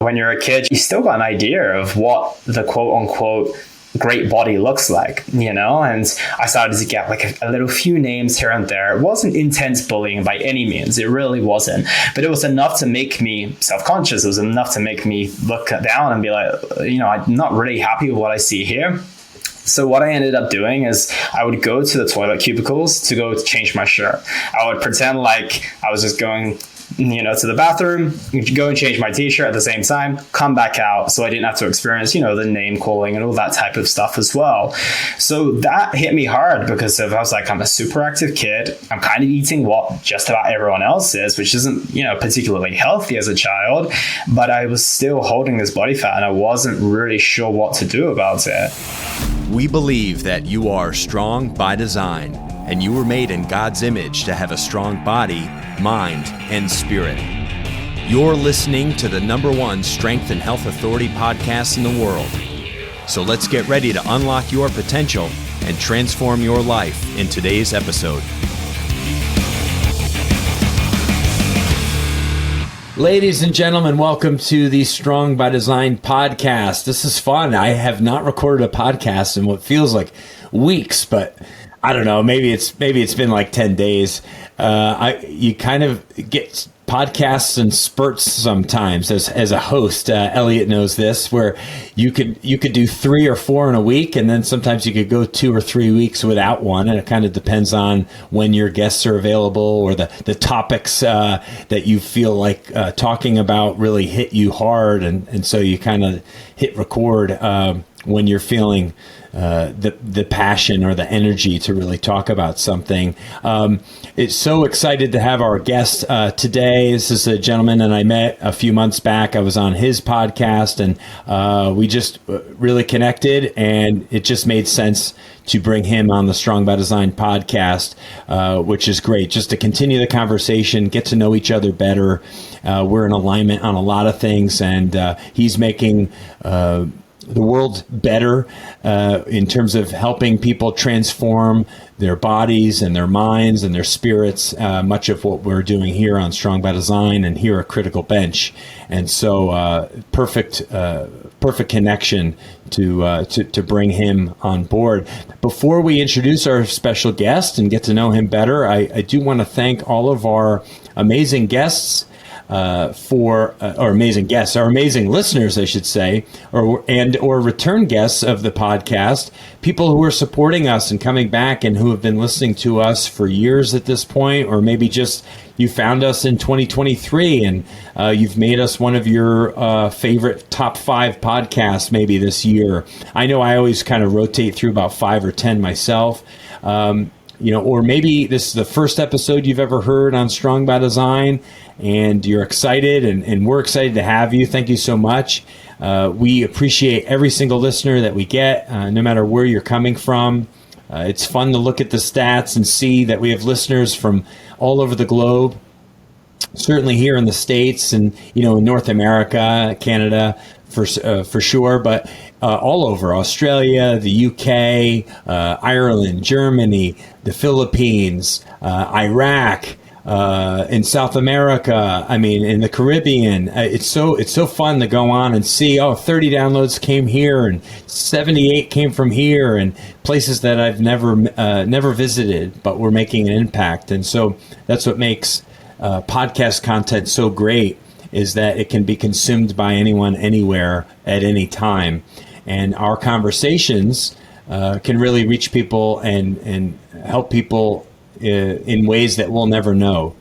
When you're a kid, you still got an idea of what the quote unquote great body looks like, and I started to get like a little few names here and there. It wasn't intense bullying by any means. It really wasn't. But it was enough to make me self-conscious. It was enough to make me look down and be like, I'm not really happy with what I see here. So what I ended up doing is I would go to the toilet cubicles to go to change my shirt. I would pretend like I was just going to the bathroom, go and change my t-shirt at the same time, come back out, so I didn't have to experience, the name calling and all that type of stuff as well. So that hit me hard because I was like, I'm a super active kid. I'm kind of eating what just about everyone else is, which isn't, particularly healthy as a child, but I was still holding this body fat and I wasn't really sure what to do about it. We believe that you are strong by design, and you were made in God's image to have a strong body, mind, and spirit. You're listening to the #1 strength and health authority podcast in the world. So let's get ready to unlock your potential and transform your life in today's episode. Ladies and gentlemen, welcome to the Strong by Design podcast. This is fun. I have not recorded a podcast in what feels like weeks, but I don't know. Maybe it's been like 10 days. You kind of get podcasts in spurts sometimes. As a host, Elliot knows this, where you could do 3 or 4 in a week, and then sometimes you could go 2 or 3 weeks without one, and it kind of depends on when your guests are available or the topics that you feel like talking about really hit you hard, and so you kind of hit record when you're feeling the passion or the energy to really talk about something. It's so excited to have our guest today. This is a gentleman that I met a few months back. I was on his podcast, and we just really connected, and it just made sense to bring him on the Strong by Design podcast, which is great, just to continue the conversation, get to know each other better. We're in alignment on a lot of things, and he's making the world better in terms of helping people transform their bodies and their minds and their spirits, much of what we're doing here on Strong by Design and here at Critical Bench. And so perfect connection to bring him on board. Before we introduce our special guest and get to know him better, I do want to thank all of our amazing guests our amazing listeners, I should say, or return guests of the podcast, people who are supporting us and coming back and who have been listening to us for years at this point, or maybe just you found us in 2023 and you've made us one of your favorite top 5 podcasts maybe this year. I know I always kind of rotate through about 5 or 10 myself. Or maybe this is the first episode you've ever heard on Strong by Design, and you're excited, and we're excited to have you. Thank you so much. We appreciate every single listener that we get, no matter where you're coming from. It's fun to look at the stats and see that we have listeners from all over the globe, certainly here in the States and, in North America, Canada, for sure, but all over Australia, the UK, Ireland, Germany, the Philippines, Iraq, in South America, in the Caribbean. It's so fun to go on and see, 30 downloads came here and 78 came from here, and places that I've never visited, but we're making an impact. And so that's what makes podcast content so great, is that it can be consumed by anyone, anywhere, at any time. And our conversations can really reach people and help people in ways that we'll never know.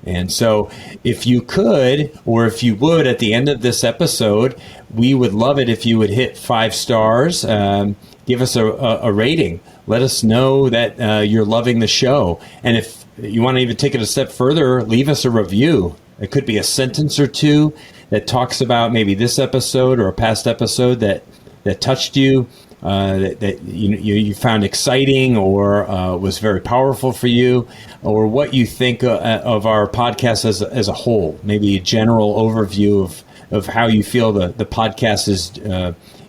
And so if you could, or if you would, at the end of this episode, we would love it if you would hit 5 stars, give us a rating. Let us know that you're loving the show. And if you want to even take it a step further, leave us a review. It could be a sentence or two that talks about maybe this episode or a past episode that touched you, that you found exciting or was very powerful for you, or what you think of our podcast as a whole. Maybe a general overview of how you feel the podcast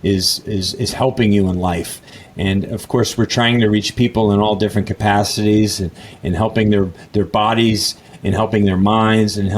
is helping you in life. And of course, we're trying to reach people in all different capacities and helping their bodies in helping their minds and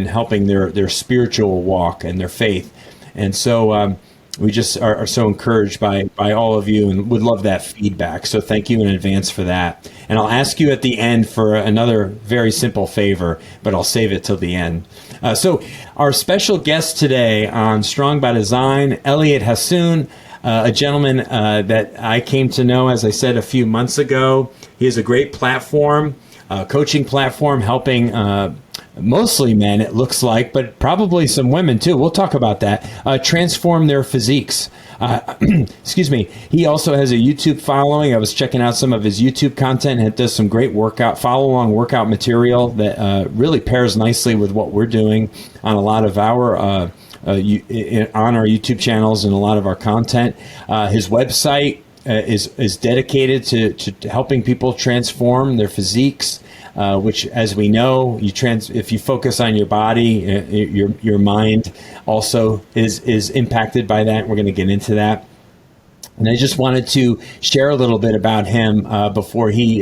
helping their spiritual walk and their faith. And so we just are so encouraged by all of you and would love that feedback. So thank you in advance for that. And I'll ask you at the end for another very simple favor, but I'll save it till the end. So our special guest today on Strong by Design, Elliot Hasoon, a gentleman that I came to know, as I said, a few months ago. He has a great platform, coaching platform, helping mostly men, it looks like, but probably some women too. We'll talk about that. Transform their physiques. Excuse me. He also has a YouTube following. I was checking out some of his YouTube content, and it does some great follow-along workout material that really pairs nicely with what we're doing on a lot of our on our YouTube channels and a lot of our content. His website is dedicated to helping people transform their physiques. Which, as we know, if you focus on your body, your mind also is impacted by that. We're going to get into that. And I just wanted to share a little bit about him before he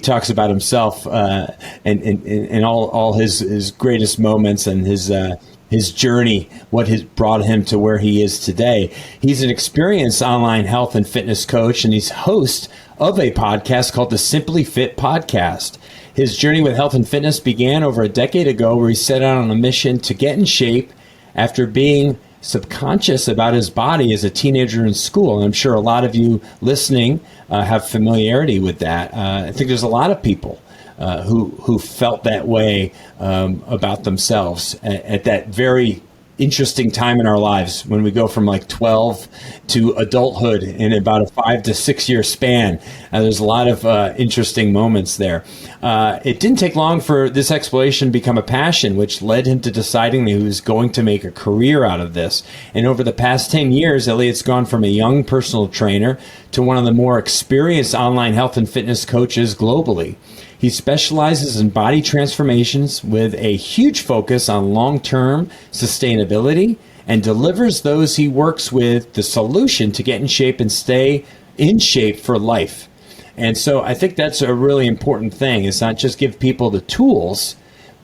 talks about himself and all his greatest moments and his journey, what has brought him to where he is today. He's an experienced online health and fitness coach, and he's host of a podcast called the Simply Fit Podcast. His journey with health and fitness began over a decade ago, where he set out on a mission to get in shape after being subconscious about his body as a teenager in school. And I'm sure a lot of you listening have familiarity with that. I think there's a lot of people who felt that way about themselves at that very interesting time in our lives, when we go from like 12 to adulthood in about a 5 to 6 year span. There's a lot of interesting moments there. It didn't take long for this exploration to become a passion, which led him to deciding that he was going to make a career out of this. And over the past 10 years, Elliot's gone from a young personal trainer to one of the more experienced online health and fitness coaches globally. He specializes in body transformations with a huge focus on long-term sustainability, and delivers those he works with the solution to get in shape and stay in shape for life. And so I think that's a really important thing. It's not just give people the tools,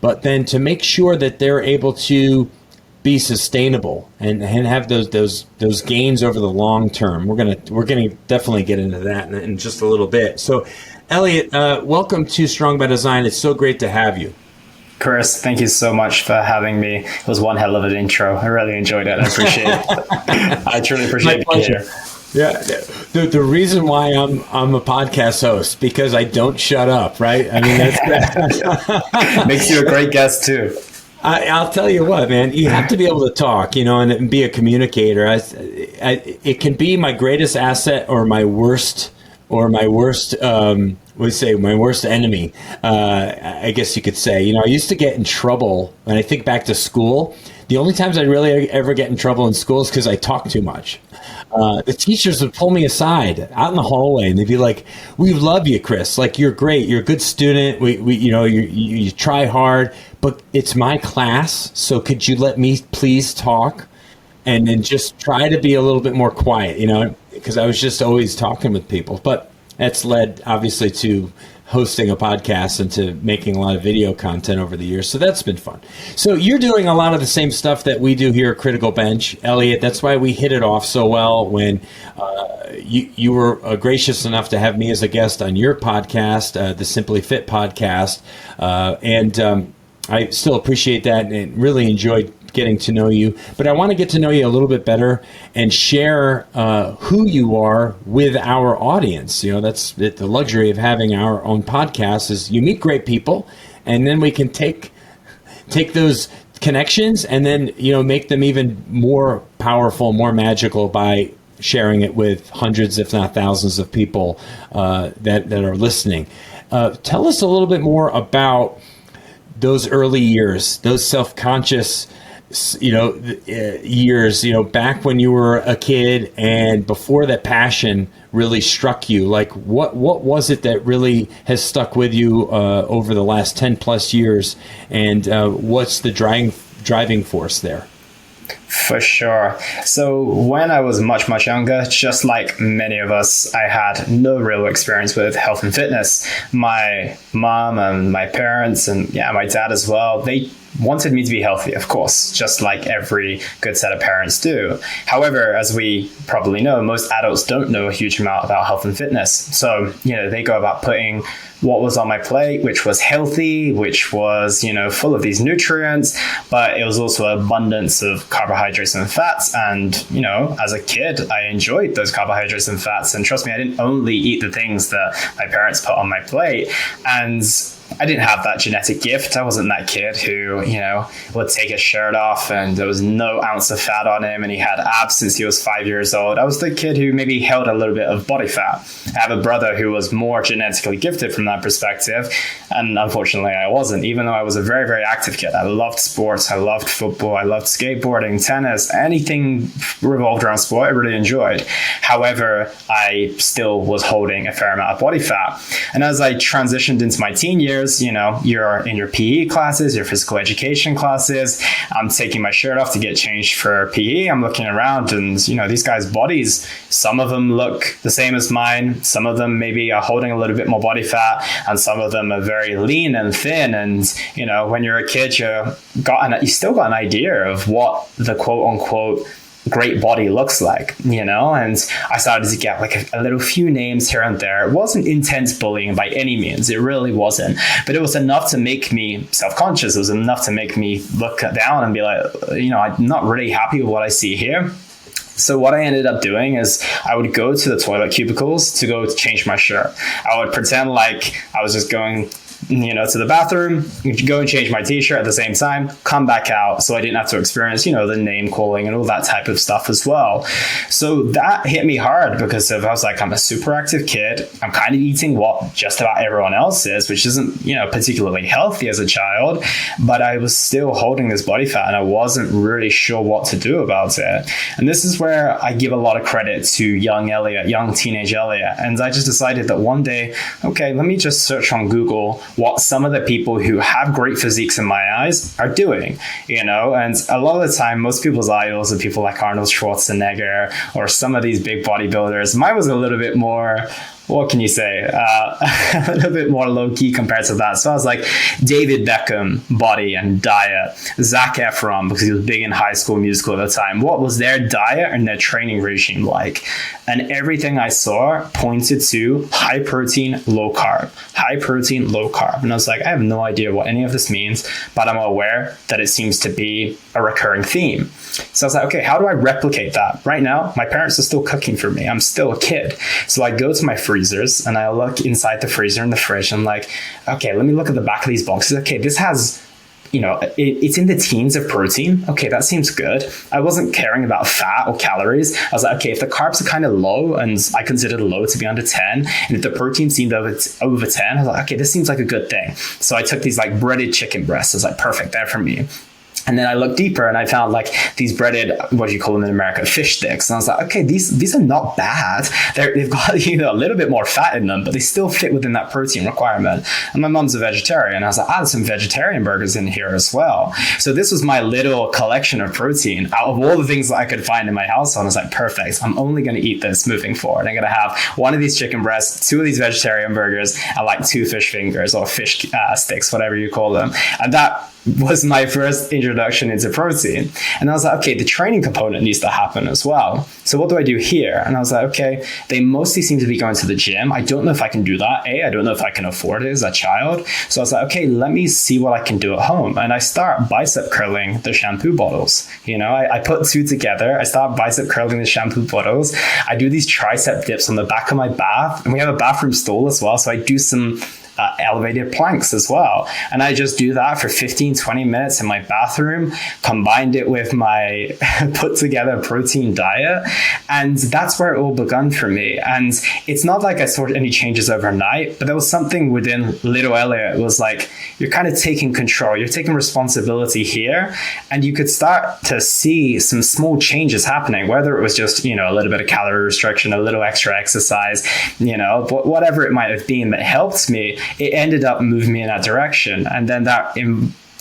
but then to make sure that they're able to be sustainable and have those gains over the long term. We're gonna definitely get into that in just a little bit. So, Elliot, welcome to Strong by Design. It's so great to have you. Chris, thank you so much for having me. It was one hell of an intro. I really enjoyed it. I appreciate it. I truly appreciate being here. Yeah, the reason why I'm a podcast host, because I don't shut up, right? I mean, that's makes you a great guest too. I'll tell you what, man, you have to be able to talk, and be a communicator. It can be my greatest asset or my worst my worst enemy, I guess you could say. I used to get in trouble when I think back to school. The only times I really ever get in trouble in school is because I talk too much. The teachers would pull me aside out in the hallway, and they'd be like, "We love you, Chris. Like, you're great. You're a good student. You try hard, but it's my class. So could you let me please talk, and then just try to be a little bit more quiet, because I was just always talking with people." But that's led obviously to hosting a podcast and to making a lot of video content over the years. So that's been fun. So you're doing a lot of the same stuff that we do here at Critical Bench, Elliot. That's why we hit it off so well when you were gracious enough to have me as a guest on your podcast, the Simply Fit podcast. And I still appreciate that and really enjoyed getting to know you. But I want to get to know you a little bit better and share who you are with our audience. That's the luxury of having our own podcast, is you meet great people, and then we can take those connections and then make them even more powerful, more magical by sharing it with hundreds, if not thousands, of people that are listening. Tell us a little bit more about those early years, those self-conscious years, back when you were a kid and before that passion really struck you. Like, what was it that really has stuck with you over the last 10 plus years, and what's the driving force there? For sure. So when I was much, much younger, just like many of us, I had no real experience with health and fitness. My mom and my parents and my dad as well, they wanted me to be healthy, of course, just like every good set of parents do. However, as we probably know, most adults don't know a huge amount about health and fitness. So, they go about putting what was on my plate, which was healthy, which was, full of these nutrients, but it was also abundance of carbohydrates and fats. And, as a kid, I enjoyed those carbohydrates and fats. And trust me, I didn't only eat the things that my parents put on my plate. And I didn't have that genetic gift. I wasn't that kid who, would take his shirt off and there was no ounce of fat on him and he had abs since he was 5 years old. I was the kid who maybe held a little bit of body fat. I have a brother who was more genetically gifted from that perspective. And unfortunately, I wasn't, even though I was a very, very active kid. I loved sports. I loved football. I loved skateboarding, tennis, anything revolved around sport. I really enjoyed. However, I still was holding a fair amount of body fat. And as I transitioned into my teen years, you're in your PE classes, your physical education classes. I'm taking my shirt off to get changed for PE. I'm looking around and, these guys' bodies, some of them look the same as mine. Some of them maybe are holding a little bit more body fat and some of them are very lean and thin. And, when you're a kid, you still got an idea of what the quote unquote great body looks like, and I started to get like a little few names here and there. It wasn't intense bullying by any means. It really wasn't, but it was enough to make me self-conscious. It was enough to make me look down and be like, I'm not really happy with what I see here. So what I ended up doing is I would go to the toilet cubicles to go change my shirt. I would pretend like I was just going to the bathroom, go and change my t-shirt at the same time, come back out so I didn't have to experience, the name calling and all that type of stuff as well. So that hit me hard because I was like, I'm a super active kid. I'm kind of eating what just about everyone else is, which isn't, particularly healthy as a child, but I was still holding this body fat and I wasn't really sure what to do about it. And this is where I give a lot of credit to young teenage Elliot. And I just decided that one day, okay, let me just search on Google what some of the people who have great physiques in my eyes are doing, and a lot of the time, most people's idols are people like Arnold Schwarzenegger or some of these big bodybuilders. Mine was a little bit more, what can you say, a little bit more low-key compared to that. So I was like, David Beckham, body and diet. Zac Efron, because he was big in High School Musical at the time. What was their diet and their training regime like? And everything I saw pointed to high protein, low carb. High protein, low carb. And I was like, I have no idea what any of this means, but I'm aware that it seems to be a recurring theme. So I was like, okay, how do I replicate that? Right now, my parents are still cooking for me. I'm still a kid. So I go to my freezers and I look inside the freezer and the fridge. And I'm like, okay, let me look at the back of these boxes. Okay, this has, it's in the teens of protein. Okay, that seems good. I wasn't caring about fat or calories. I was like, okay, if the carbs are kind of low, and I considered low to be under 10, and if the protein seemed over 10, I was like, okay, this seems like a good thing. So I took these like breaded chicken breasts. I was like, perfect, they're for me. And then I looked deeper and I found like these breaded, what do you call them in America, fish sticks. And I was like, okay, these are not bad. They've got a little bit more fat in them, but they still fit within that protein requirement. And my mom's a vegetarian. I was like, there's some vegetarian burgers in here as well. So this was my little collection of protein out of all the things that I could find in my household. I was like, perfect. I'm only going to eat this moving forward. I'm going to have one of these chicken breasts, 2 of these vegetarian burgers, and like 2 fish fingers or fish sticks, whatever you call them. And that was my first introduction into protein. And I was like, okay, the training component needs to happen as well. So what do I do here? And I was like, okay, they mostly seem to be going to the gym. I don't know if I can do that. I don't know if I can afford it as a child. So I was like, okay, let me see what I can do at home. And I start bicep curling the shampoo bottles. I put 2 together. I start bicep curling the shampoo bottles. I do these tricep dips on the back of my bath. And we have a bathroom stool as well. So I do some elevated planks as well. And I just do that for 15-20 minutes in my bathroom, combined it with my put together protein diet. And that's where it all begun for me. And it's not like I saw any changes overnight, but there was something within little Elliot. It was like, you're kind of taking control, you're taking responsibility here, and you could start to see some small changes happening, whether it was just, a little bit of calorie restriction, a little extra exercise, whatever it might have been that helped me. It ended up moving me in that direction. And then that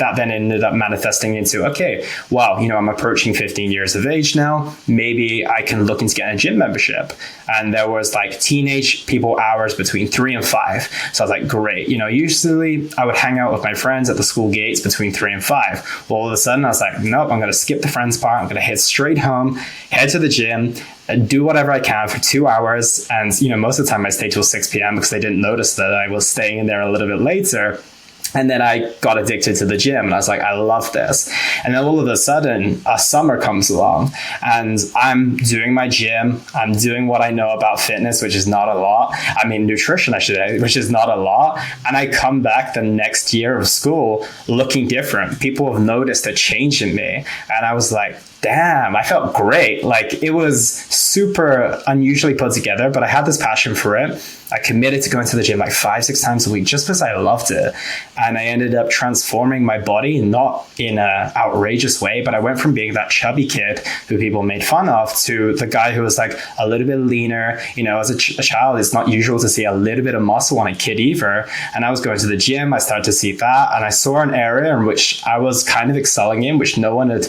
that then ended up manifesting into, okay, well, I'm approaching 15 years of age now. Maybe I can look into getting a gym membership. And there was like teenage people hours between 3 and 5. So I was like, great. Usually I would hang out with my friends at the school gates between 3 and 5. Well, all of a sudden I was like, nope, I'm going to skip the friends part. I'm going to head straight home, head to the gym, do whatever I can for 2 hours. And, most of the time I stayed till 6 p.m. because they didn't notice that I was staying in there a little bit later. And then I got addicted to the gym and I was like, I love this. And then all of a sudden, a summer comes along and I'm doing my gym. I'm doing what I know about fitness, which is not a lot. I mean, nutrition, I should say, which is not a lot. And I come back the next year of school looking different. People have noticed a change in me. And I was like, damn, I felt great. Like, it was super unusually put together, but I had this passion for it. I committed to going to the gym like 5-6 times a week just because I loved it. And I ended up transforming my body, not in an outrageous way, but I went from being that chubby kid who people made fun of to the guy who was like a little bit leaner. As a child, it's not usual to see a little bit of muscle on a kid either. And I was going to the gym. I started to see that. And I saw an area in which I was kind of excelling in, which no one had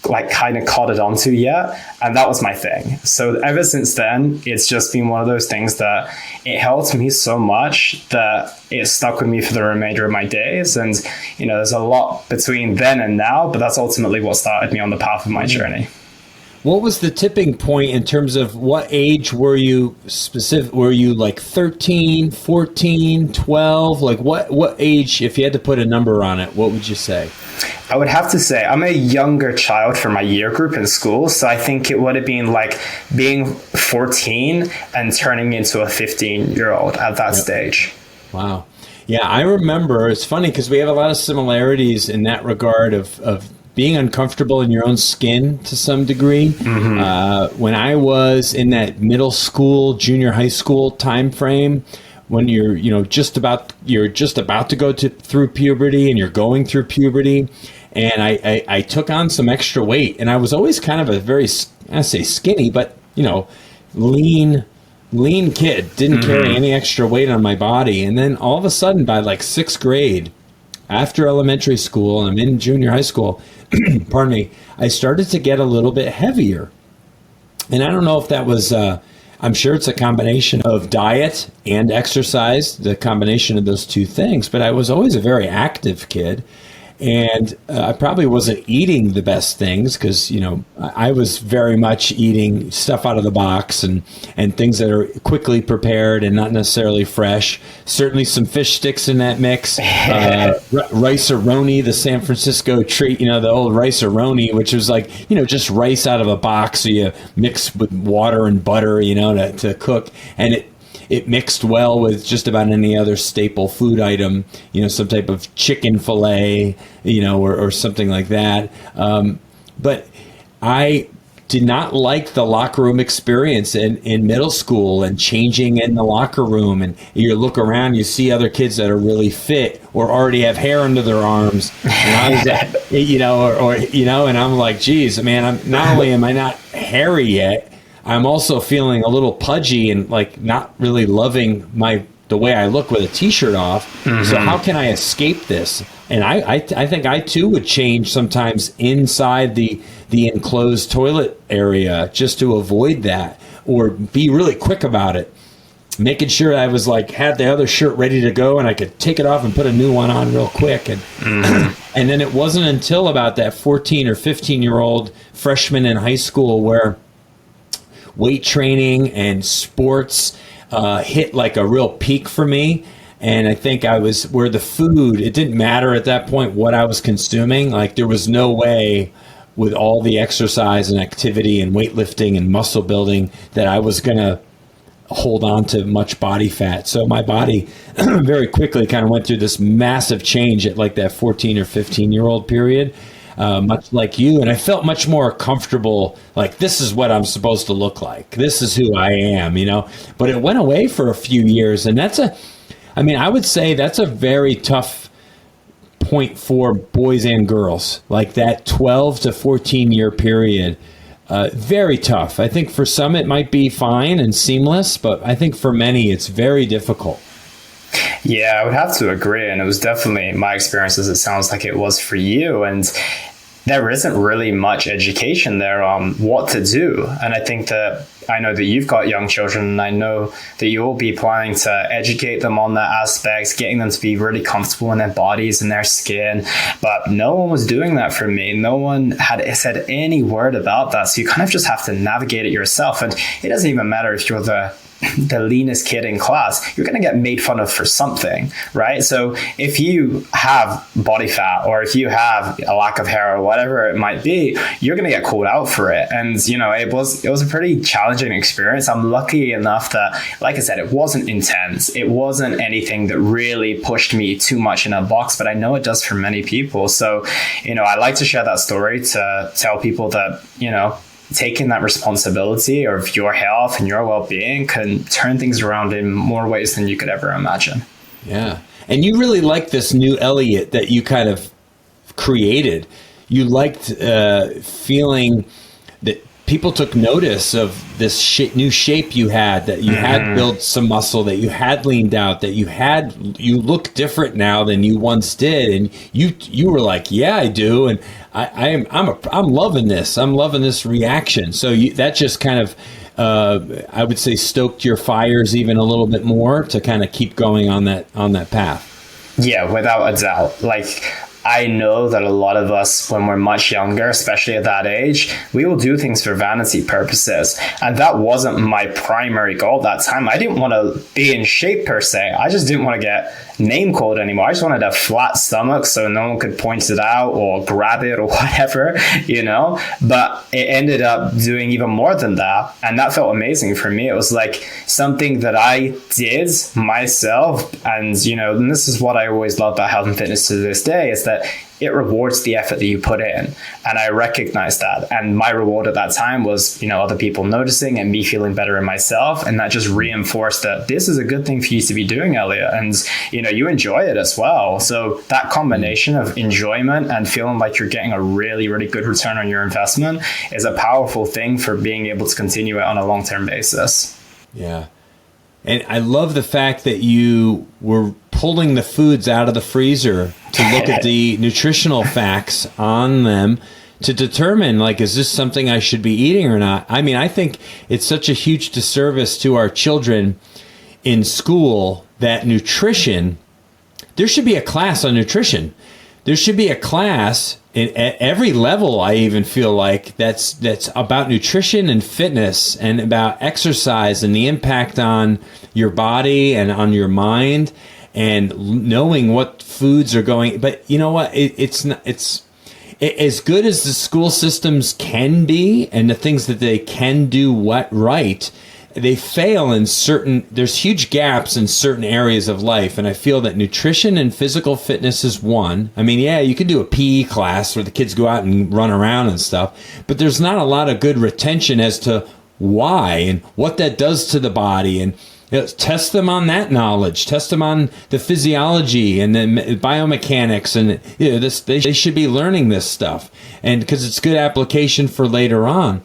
kind of caught it onto yet, and that was my thing. So ever since then, it's just been one of those things that it helped me so much that it stuck with me for the remainder of my days. And there's a lot between then and now, but that's ultimately what started me on the path of my journey. What was the tipping point in terms of what age were you specific? Were you like 13, 14, 12? Like what age, if you had to put a number on it, what would you say? I would have to say I'm a younger child for my year group in school. So I think it would have been like being 14 and turning into a 15-year-old at that stage. Wow. Yeah, I remember. It's funny because we have a lot of similarities in that regard of being uncomfortable in your own skin to some degree. Mm-hmm. When I was in that middle school, junior high school time frame, when you're just about to go through puberty and you're going through puberty, and I took on some extra weight, and I was always kind of a very, I say skinny, but lean kid, didn't carry any extra weight on my body. And then all of a sudden by like 6th grade, after elementary school, I'm in junior high school, pardon me, I started to get a little bit heavier. And I don't know if that was, I'm sure it's a combination of diet and exercise, the combination of those two things. But I was always a very active kid. And I probably wasn't eating the best things because, I was very much eating stuff out of the box and things that are quickly prepared and not necessarily fresh. Certainly some fish sticks in that mix. Rice-A-Roni, the San Francisco treat, the old Rice-A-Roni, which was like, just rice out of a box. So you mix with water and butter, to cook. And it mixed well with just about any other staple food item, some type of chicken fillet, or something like that. But I did not like the locker room experience in middle school and changing in the locker room. And you look around, you see other kids that are really fit or already have hair under their arms. And I was, and I'm like, geez, man, not only am I not hairy yet, I'm also feeling a little pudgy and like not really loving the way I look with a t-shirt off. Mm-hmm. So how can I escape this? And I think I too would change sometimes inside the enclosed toilet area just to avoid that, or be really quick about it, making sure I was like had the other shirt ready to go and I could take it off and put a new one on real quick. And and then it wasn't until about that 14 or 15-year-old freshman in high school where weight training and sports hit like a real peak for me. And I think I was where the food, it didn't matter at that point what I was consuming. Like there was no way with all the exercise and activity and weightlifting and muscle building that I was going to hold on to much body fat. So my body very quickly kind of went through this massive change at like that 14 or 15-year-old period. Much like you, and I felt much more comfortable, like this is what I'm supposed to look like. This is who I am, But it went away for a few years, and I would say that's a very tough point for boys and girls, like that 12 to 14 year period. Very tough. I think for some it might be fine and seamless, but I think for many it's very difficult. Yeah, I would have to agree. And it was definitely my experience, as it sounds like it was for you. And there isn't really much education there on what to do. And I think that I know that you've got young children, and I know that you'll be planning to educate them on that aspect, getting them to be really comfortable in their bodies and their skin. But no one was doing that for me. No one had said any word about that. So you kind of just have to navigate it yourself. And it doesn't even matter if you're the leanest kid in class, you're going to get made fun of for something, right? So if you have body fat, or if you have a lack of hair, or whatever it might be, you're going to get called out for it. And it was a pretty challenging experience. I'm lucky enough that, like I said, it wasn't intense. It wasn't anything that really pushed me too much in a box, but I know it does for many people. So I like to share that story to tell people that taking that responsibility of your health and your well-being can turn things around in more ways than you could ever imagine. Yeah. And you really like this new Elliot that you kind of created. You liked feeling that people took notice of this new shape you had, that you had built some muscle, that you had leaned out, that you look different now than you once did. And you were like, yeah, I do. And I'm loving this. I'm loving this reaction. So that just kind of, I would say, stoked your fires even a little bit more to kind of keep going on that path. Yeah, without a doubt. I know that a lot of us, when we're much younger, especially at that age, we will do things for vanity purposes. And that wasn't my primary goal at that time. I didn't want to be in shape per se. I just didn't want to get name called anymore. I just wanted a flat stomach so no one could point it out or grab it or whatever, But it ended up doing even more than that. And that felt amazing for me. It was like something that I did myself. And, and this is what I always love about health and fitness to this day, is that it rewards the effort that you put in. And I recognized that. And my reward at that time was, other people noticing and me feeling better in myself. And that just reinforced that this is a good thing for you to be doing, Elliot. And, you enjoy it as well. So that combination of enjoyment and feeling like you're getting a really, really good return on your investment is a powerful thing for being able to continue it on a long-term basis. Yeah. And I love the fact that you were pulling the foods out of the freezer to look at the nutritional facts on them to determine, is this something I should be eating or not? I mean, I think it's such a huge disservice to our children in school that there should be a class on nutrition. There should be a class at every level, I even feel like, that's about nutrition and fitness and about exercise and the impact on your body and on your mind and knowing what foods are going. But you know what? It's as good as the school systems can be and the things that they can do right. They fail in there's huge gaps in certain areas of life. And I feel that nutrition and physical fitness is one. I mean, yeah, you can do a PE class where the kids go out and run around and stuff, but there's not a lot of good retention as to why and what that does to the body. And test them on that knowledge, test them on the physiology and the biomechanics. And they should be learning this stuff. And because it's good application for later on.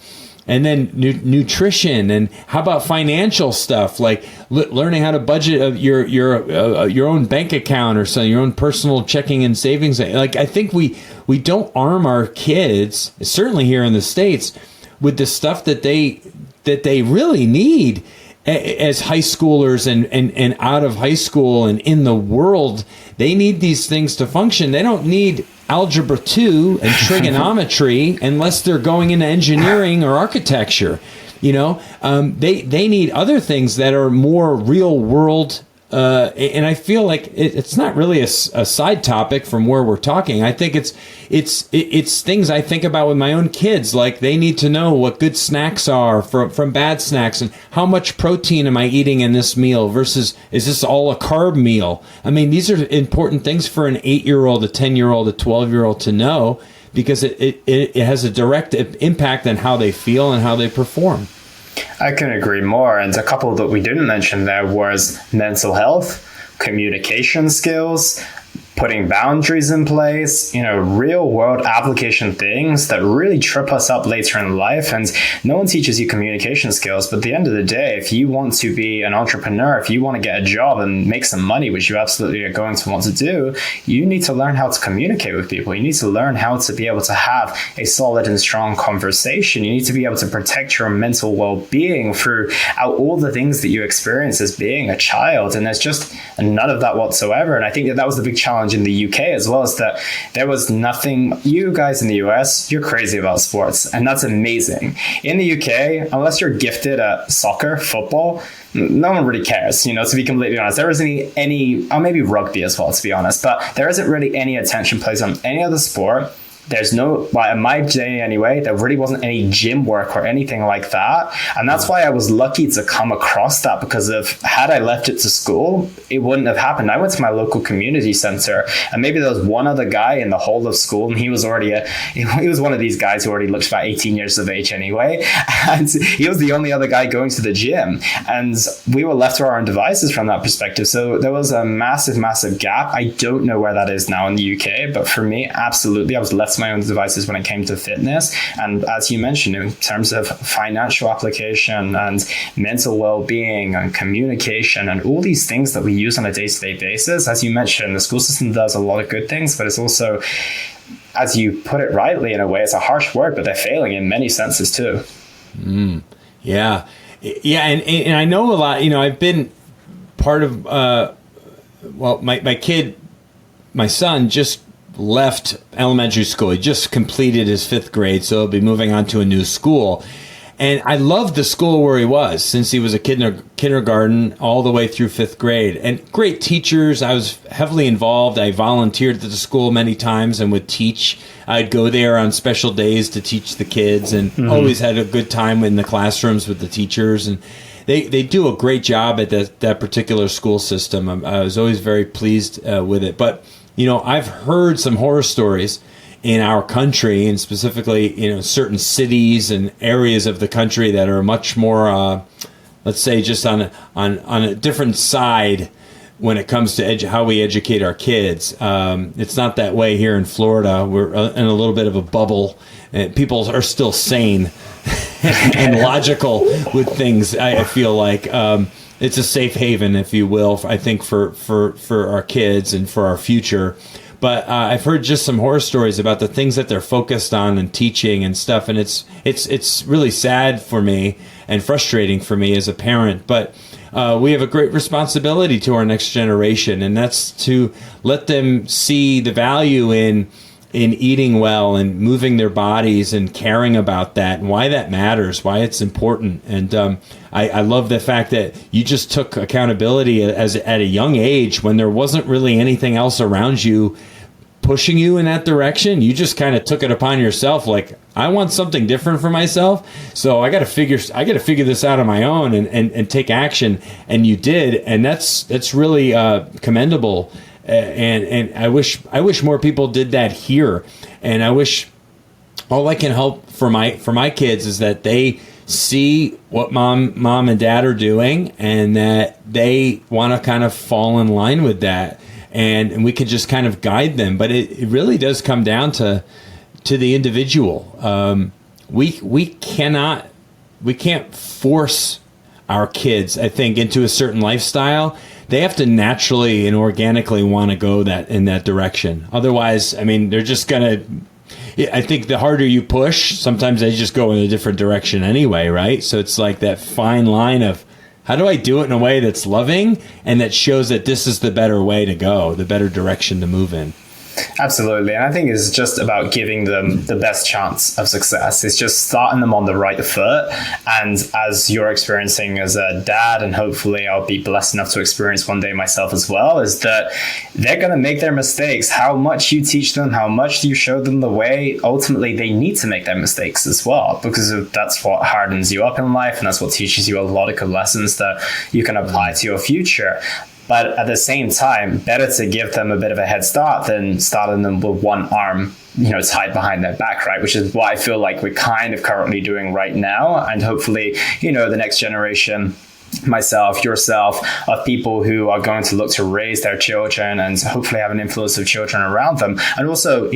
And then nutrition, and how about financial stuff, like learning how to budget your own bank account or something, your own personal checking and savings. I think we don't arm our kids, certainly here in the States, with the stuff that they really need as high schoolers and out of high school and in the world. They need these things to function. They don't need algebra 2 and trigonometry unless they're going into engineering or architecture. They need other things that are more real world. And I feel like it's not really a side topic from where we're talking. I think it's things I think about with my own kids. Like, they need to know what good snacks are from bad snacks, and how much protein am I eating in this meal versus is this all a carb meal? I mean, these are important things for an 8-year-old, a 10-year-old, a 12-year-old to know, because it has a direct impact on how they feel and how they perform. I can agree more. And a couple that we didn't mention there was mental health, communication skills, putting boundaries in place, real world application things that really trip us up later in life. And no one teaches you communication skills. But at the end of the day, if you want to be an entrepreneur, if you want to get a job and make some money, which you absolutely are going to want to do, you need to learn how to communicate with people. You need to learn how to be able to have a solid and strong conversation. You need to be able to protect your mental well-being throughout all the things that you experience as being a child. And there's just none of that whatsoever. And I think that was the big challenge in the UK as well, is that there was nothing. You guys in the US, you're crazy about sports, and that's amazing. In the UK, unless you're gifted at soccer, football, no one really cares, to be completely honest. There isn't any, or maybe rugby as well, to be honest, but there isn't really any attention placed on any other sport. There's no, well, in my day anyway, there really wasn't any gym work or anything like that. And that's why I was lucky to come across that, because had I left it to school, it wouldn't have happened. I went to my local community center, and maybe there was one other guy in the whole of school, and he was one of these guys who already looked about 18 years of age anyway. And he was the only other guy going to the gym. And we were left to our own devices from that perspective. So there was a massive, massive gap. I don't know where that is now in the UK, but for me, absolutely, I was left to my own devices when it came to fitness. And as you mentioned, in terms of financial application and mental well-being and communication and all these things that we use on a day-to-day basis, as you mentioned, the school system does a lot of good things, but it's also, as you put it rightly, in a way, it's a harsh word, but they're failing in many senses too. Yeah. And I know a lot, I've been part of, my son just left elementary school. He just completed his 5th grade, so he'll be moving on to a new school. And I loved the school where he was since he was a kid in kindergarten all the way through 5th grade. And great teachers. I was heavily involved. I volunteered at the school many times and would teach. I'd go there on special days to teach the kids, and always had a good time in the classrooms with the teachers. And they do a great job at that particular school system. I was always very pleased with it. But I've heard some horror stories in our country, and specifically, certain cities and areas of the country that are much more, let's say, just on a different side when it comes to how we educate our kids. It's not that way here in Florida. We're in a little bit of a bubble. People are still sane and logical with things. I feel like it's a safe haven, if you will, I think, for our kids and for our future. But I've heard just some horror stories about the things that they're focused on and teaching and stuff, and it's really sad for me and frustrating for me as a parent. But we have a great responsibility to our next generation, and that's to let them see the value in eating well and moving their bodies and caring about that and why that matters, why it's important. And I love the fact that you just took accountability at a young age when there wasn't really anything else around you pushing you in that direction. You just kind of took it upon yourself, like, I want something different for myself, so I got to figure this out on my own and take action. And you did, and that's really commendable. And I wish more people did that here. And I wish all I can hope for my kids is that they see what mom and dad are doing, and that they want to kind of fall in line with that, and we can just kind of guide them. But it really does come down to the individual. We can't force our kids, I think, into a certain lifestyle. They have to naturally and organically want to go in that direction. Otherwise, I mean, they're just gonna. I think the harder you push, sometimes they just go in a different direction anyway, right? So it's like that fine line of, how do I do it in a way that's loving and that shows that this is the better way to go, the better direction to move in? Absolutely. And I think it's just about giving them the best chance of success. It's just starting them on the right foot. And as you're experiencing as a dad, and hopefully I'll be blessed enough to experience one day myself as well, is that they're going to make their mistakes. How much you teach them, how much you show them the way, ultimately they need to make their mistakes as well, because that's what hardens you up in life. And that's what teaches you a lot of good lessons that you can apply to your future. But at the same time, better to give them a bit of a head start than starting them with one arm, tied behind their back, right? Which is what I feel like we're kind of currently doing right now. And hopefully, the next generation, myself, yourself, of people who are going to look to raise their children and hopefully have an influence of children around them. And also,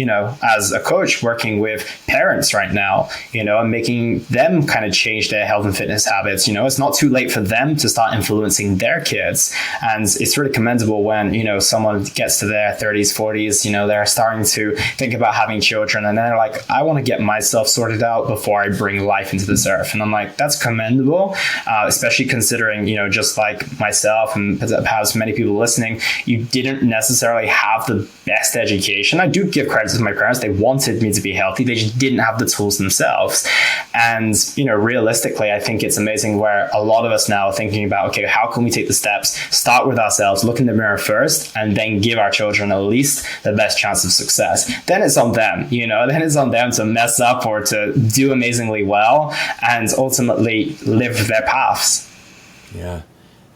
as a coach working with parents right now, and making them kind of change their health and fitness habits. It's not too late for them to start influencing their kids. And it's really commendable when, someone gets to their 30s, 40s, they're starting to think about having children and they're like, I want to get myself sorted out before I bring life into this earth. And I'm like, that's commendable, especially considering, just like myself and perhaps many people listening, you didn't necessarily have the best education. I do give credit to my parents. They wanted me to be healthy. They just didn't have the tools themselves. And, realistically, I think it's amazing where a lot of us now are thinking about, okay, how can we take the steps, start with ourselves, look in the mirror first, and then give our children at least the best chance of success. Then it's on them, then it's on them to mess up or to do amazingly well and ultimately live their paths. Yeah,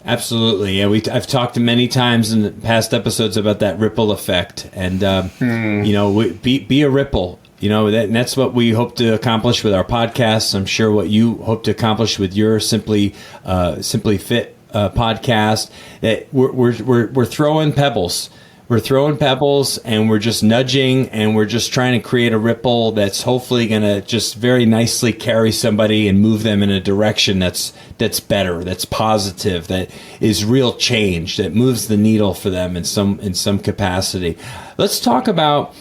absolutely. Yeah, I've talked many times in the past episodes about that ripple effect, and be a ripple. And that's what we hope to accomplish with our podcasts. I'm sure what you hope to accomplish with your Simply Fit podcast. That we're throwing pebbles. We're throwing pebbles and we're just nudging and we're just trying to create a ripple that's hopefully going to just very nicely carry somebody and move them in a direction that's better, that's positive, that is real change, that moves the needle for them in some capacity. Let's talk about,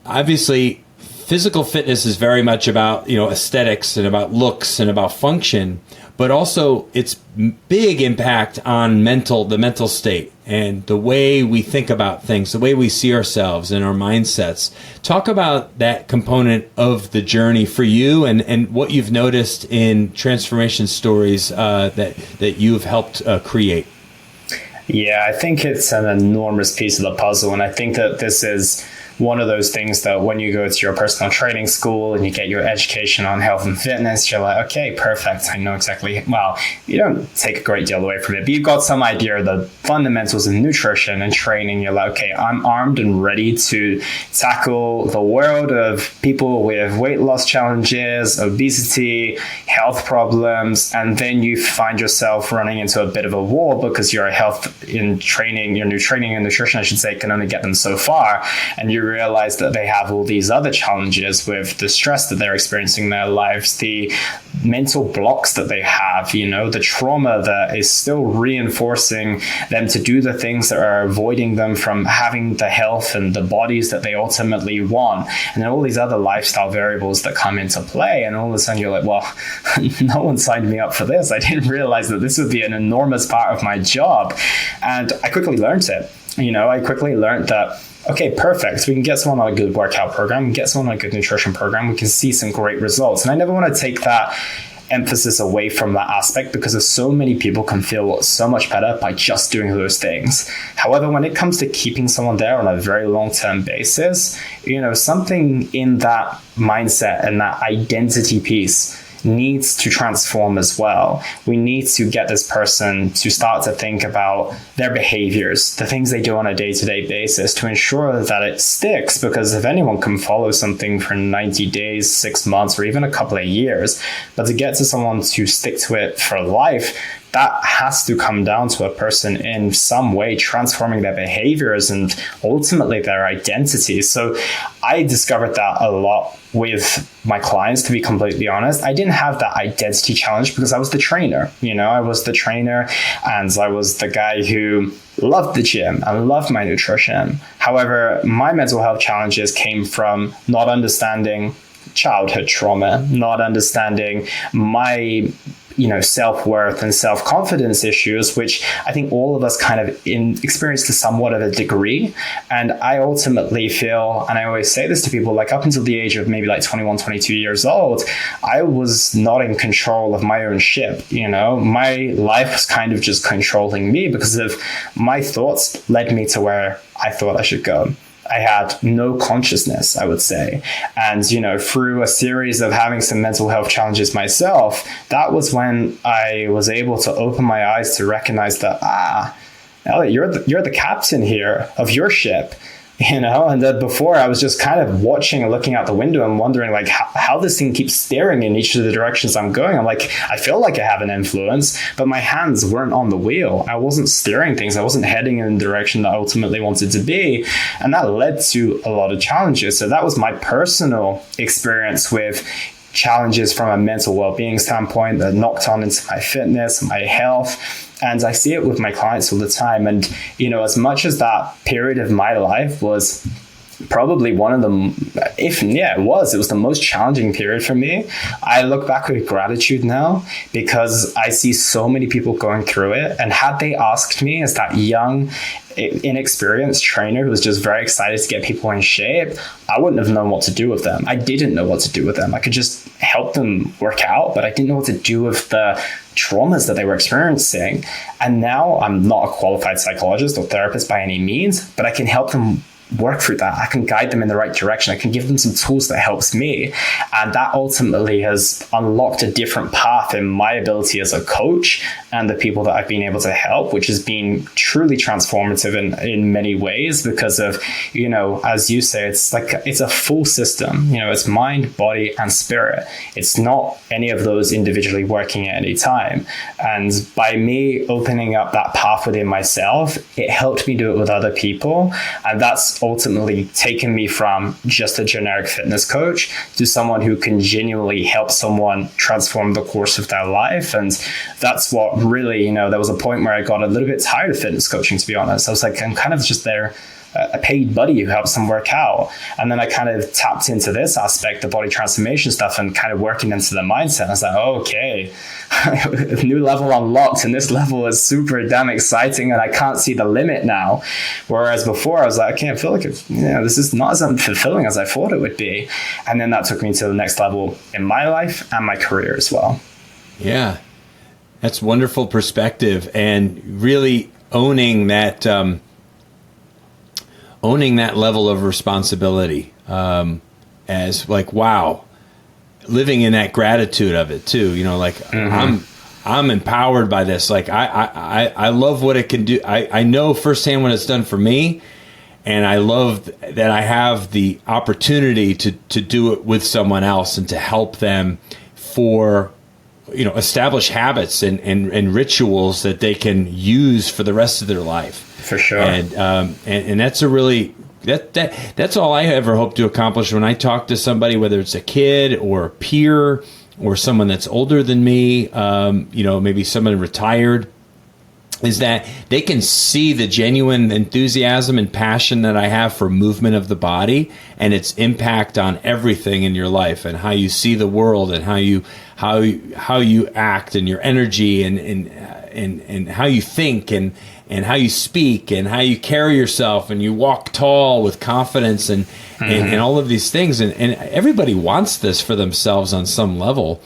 obviously, physical fitness is very much about, aesthetics and about looks and about function, but also its big impact on the mental state and the way we think about things, the way we see ourselves and our mindsets. Talk about that component of the journey for you and what you've noticed in transformation stories that you've helped create. Yeah, I think it's an enormous piece of the puzzle. And I think that this is one of those things that when you go to your personal training school and you get your education on health and fitness, you're like, okay, perfect. I know exactly. Well, you don't take a great deal away from it, but you've got some idea of the fundamentals of nutrition and training. You're like, okay, I'm armed and ready to tackle the world of people with weight loss challenges, obesity, health problems. And then you find yourself running into a bit of a wall because your new training and nutrition, I should say, can only get them so far. And you realize that they have all these other challenges with the stress that they're experiencing in their lives, the mental blocks that they have, the trauma that is still reinforcing them to do the things that are avoiding them from having the health and the bodies that they ultimately want. And then all these other lifestyle variables that come into play. And all of a sudden you're like, well, no one signed me up for this. I didn't realize that this would be an enormous part of my job. And I quickly learned it. I quickly learned that, okay, perfect. We can get someone on a good workout program, we can get someone on a good nutrition program, we can see some great results. And I never want to take that emphasis away from that aspect because so many people can feel so much better by just doing those things. However, when it comes to keeping someone there on a very long-term basis, something in that mindset and that identity piece needs to transform as well. We need to get this person to start to think about their behaviors, the things they do on a day-to-day basis to ensure that it sticks, because if anyone can follow something for 90 days, 6 months, or even a couple of years, but to get to someone to stick to it for life, that has to come down to a person in some way transforming their behaviors and ultimately their identity. So I discovered that a lot with my clients, to be completely honest. I didn't have that identity challenge because I was the trainer. I was the trainer and I was the guy who loved the gym and loved my nutrition. However, my mental health challenges came from not understanding childhood trauma, not understanding my self-worth and self-confidence issues, which I think all of us kind of experience to somewhat of a degree. And I ultimately feel, and I always say this to people, like up until the age of maybe like 21, 22 years old, I was not in control of my own ship. My life was kind of just controlling me because of my thoughts led me to where I thought I should go. I had no consciousness, I would say. And, through a series of having some mental health challenges myself, that was when I was able to open my eyes to recognize that, Elliot, you're the captain here of your ship. And that before I was just kind of watching and looking out the window and wondering like how this thing keeps steering in each of the directions I'm going. I'm like, I feel like I have an influence, but my hands weren't on the wheel. I wasn't steering things. I wasn't heading in the direction that I ultimately wanted to be. And that led to a lot of challenges. So that was my personal experience with challenges from a mental well-being standpoint that knocked on into my fitness, my health. And I see it with my clients all the time. And, as much as that period of my life was probably one of them, it was the most challenging period for me, I look back with gratitude now because I see so many people going through it. And had they asked me as that young, inexperienced trainer who was just very excited to get people in shape, I wouldn't have known what to do with them. I didn't know what to do with them. I could just help them work out, but I didn't know what to do with the traumas that they were experiencing. And now I'm not a qualified psychologist or therapist by any means, but I can help them work through that. I can guide them in the right direction. I can give them some tools that helps me. And that ultimately has unlocked a different path in my ability as a coach and the people that I've been able to help, which has been truly transformative in many ways because of, as you say, it's a full system. It's mind, body, and spirit. It's not any of those individually working at any time. And by me opening up that path within myself, it helped me do it with other people. And that's ultimately taken me from just a generic fitness coach to someone who can genuinely help someone transform the course of their life. And that's what really, there was a point where I got a little bit tired of fitness coaching, to be honest. I was like, I'm kind of just there, a paid buddy who helps them work out. And then I kind of tapped into this aspect, the body transformation stuff, and kind of working into the mindset. I was like, okay, new level unlocked, and this level is super damn exciting, and I can't see the limit now. Whereas before I was like, okay, I feel like this is not as fulfilling as I thought it would be. And then that took me to the next level in my life and my career as well. Yeah, that's wonderful perspective, and really owning that level of responsibility, as like, wow, living in that gratitude of it too, I'm empowered by this. Like I love what it can do. I know firsthand what it's done for me, and I love that I have the opportunity to do it with someone else and to help them for, establish habits and rituals that they can use for the rest of their life. For sure. And that's a really, that's all I ever hope to accomplish when I talk to somebody, whether it's a kid or a peer or someone that's older than me, maybe someone retired, is that they can see the genuine enthusiasm and passion that I have for movement of the body and its impact on everything in your life and how you see the world and how you act and your energy and how you think and how you speak and how you carry yourself and you walk tall with confidence and all of these things. And everybody wants this for themselves on some level.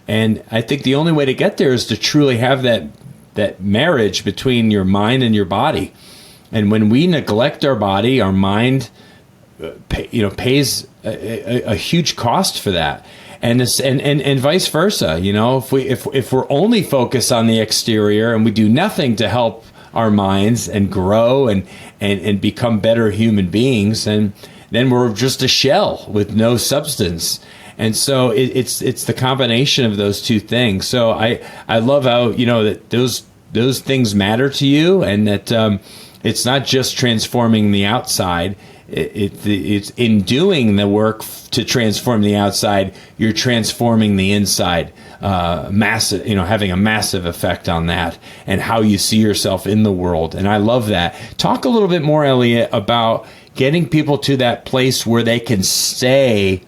And I think the only way to get there is to truly have that marriage between your mind and your body. And when we neglect our body, our mind, pays a huge cost for that. And vice versa. If we're only focused on the exterior and we do nothing to help our minds and grow and become better human beings, and then we're just a shell with no substance. And so it's the combination of those two things. So I love how that those things matter to you, and that it's not just transforming the outside. It's in doing the work to transform the outside, you're transforming the inside, massive, having a massive effect on that and how you see yourself in the world. And I love that. Talk a little bit more, Elliot, about getting people to that place where they can stay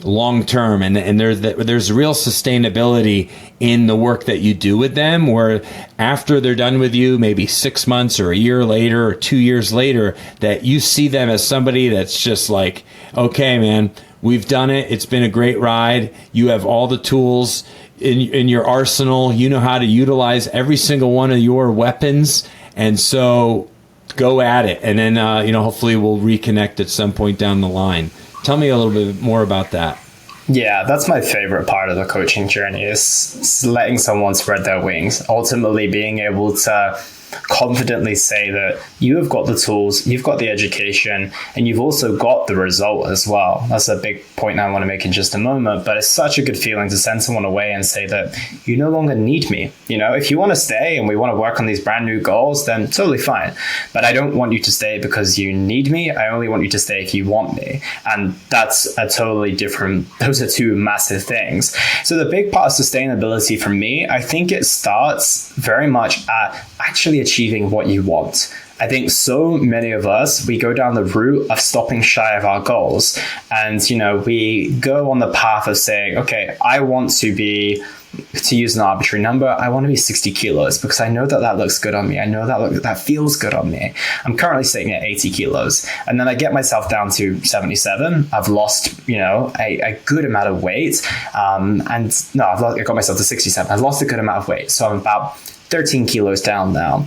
long term, and there's real sustainability in the work that you do with them, where after they're done with you, maybe 6 months or a year later or 2 years later, that you see them as somebody that's just like, okay, man, we've done it. It's been a great ride. You have all the tools in your arsenal. You know how to utilize every single one of your weapons, and so go at it. And then hopefully we'll reconnect at some point down the line. Tell me a little bit more about that. Yeah, that's my favorite part of the coaching journey, is letting someone spread their wings, ultimately being able to confidently say that you have got the tools, you've got the education, and you've also got the result as well. That's a big point I want to make in just a moment, but it's such a good feeling to send someone away and say that you no longer need me. If you want to stay and we want to work on these brand new goals, then totally fine. But I don't want you to stay because you need me. I only want you to stay if you want me. And that's a totally different, those are two massive things. So the big part of sustainability for me, I think it starts very much at actually achieving what you want. I think so many of us, we go down the route of stopping shy of our goals. And, we go on the path of saying, okay, I want to be, to use an arbitrary number, I want to be 60 kilos because I know that looks good on me. I know that feels good on me. I'm currently sitting at 80 kilos. And then I get myself down to 77. I've lost, a good amount of weight. I got myself to 67. I've lost a good amount of weight. So I'm about 13 kilos down now.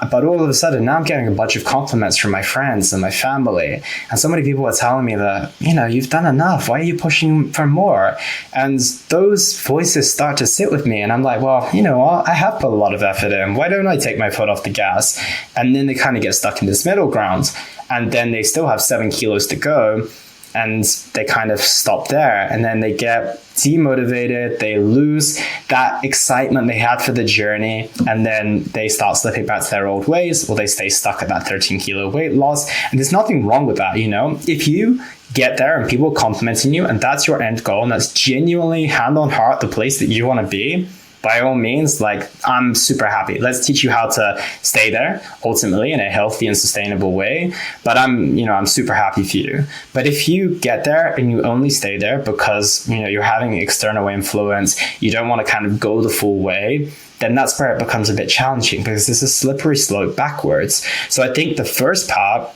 But all of a sudden, now I'm getting a bunch of compliments from my friends and my family. And so many people are telling me that, you've done enough. Why are you pushing for more? And those voices start to sit with me. And I'm like, well, you know what? I have put a lot of effort in. Why don't I take my foot off the gas? And then they kind of get stuck in this middle ground. And then they still have 7 kilos to go. And they kind of stop there, and then they get demotivated. They lose that excitement they had for the journey, and then they start slipping back to their old ways, or they stay stuck at that 13 kilo weight loss. And there's nothing wrong with that. If you get there and people are complimenting you, and that's your end goal, and that's genuinely hand on heart the place that you want to be, by all means, I'm super happy. Let's teach you how to stay there ultimately in a healthy and sustainable way. But I'm super happy for you. But if you get there and you only stay there because, you're having external influence, you don't want to kind of go the full way, then that's where it becomes a bit challenging because it's a slippery slope backwards. So I think the first part,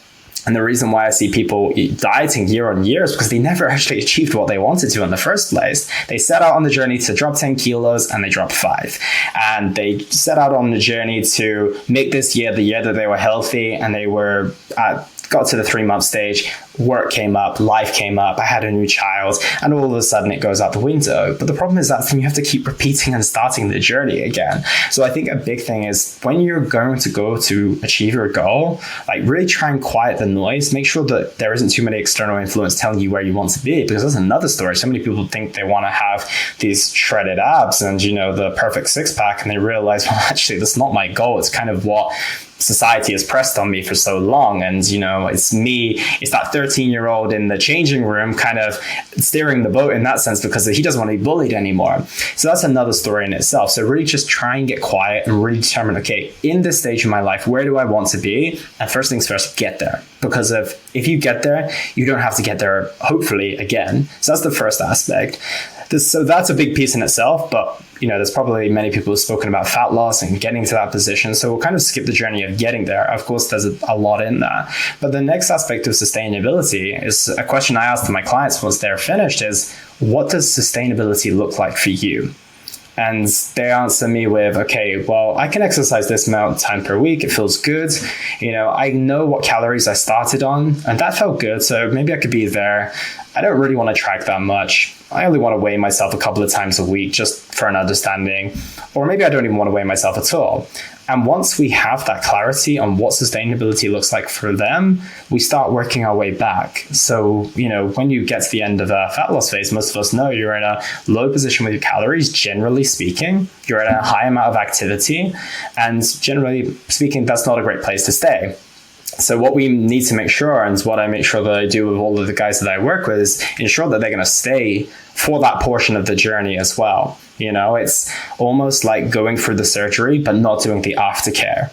and the reason why I see people dieting year on year is because they never actually achieved what they wanted to in the first place. They set out on the journey to drop 10 kilos and they dropped 5. And they set out on the journey to make this year the year that they were healthy, and they were got to the 3-month stage, work came up, life came up, I had a new child, and all of a sudden it goes out the window. But the problem is that then you have to keep repeating and starting the journey again. So I think a big thing is when you're going to go to achieve your goal, really try and quiet the noise. Make sure that there isn't too many external influence telling you where you want to be, because that's another story. So many people think they want to have these shredded abs and, the perfect six-pack, and they realize, well, actually, that's not my goal. It's kind of what society has pressed on me for so long. And, it's me, it's that 13-year-old in the changing room kind of steering the boat in that sense because he doesn't want to be bullied anymore. So that's another story in itself. So really just try and get quiet and really determine, okay, in this stage of my life, where do I want to be? And first things first, get there. Because if you get there, you don't have to get there, hopefully, again. So that's the first aspect. So that's a big piece in itself, but there's probably many people who've spoken about fat loss and getting to that position. So we'll kind of skip the journey of getting there. Of course, there's a lot in that. But the next aspect of sustainability is a question I ask to my clients once they're finished is, what does sustainability look like for you? And they answer me with, okay, well, I can exercise this amount of time per week. It feels good. I know what calories I started on, and that felt good. So maybe I could be there. I don't really want to track that much. I only want to weigh myself a couple of times a week just for an understanding. Or maybe I don't even want to weigh myself at all. And once we have that clarity on what sustainability looks like for them, we start working our way back. So, when you get to the end of a fat loss phase, most of us know you're in a low position with your calories, generally speaking. You're at a high amount of activity. And generally speaking, that's not a great place to stay. So what we need to make sure, and what I make sure that I do with all of the guys that I work with, is ensure that they're going to stay for that portion of the journey as well. It's almost like going through the surgery, but not doing the aftercare.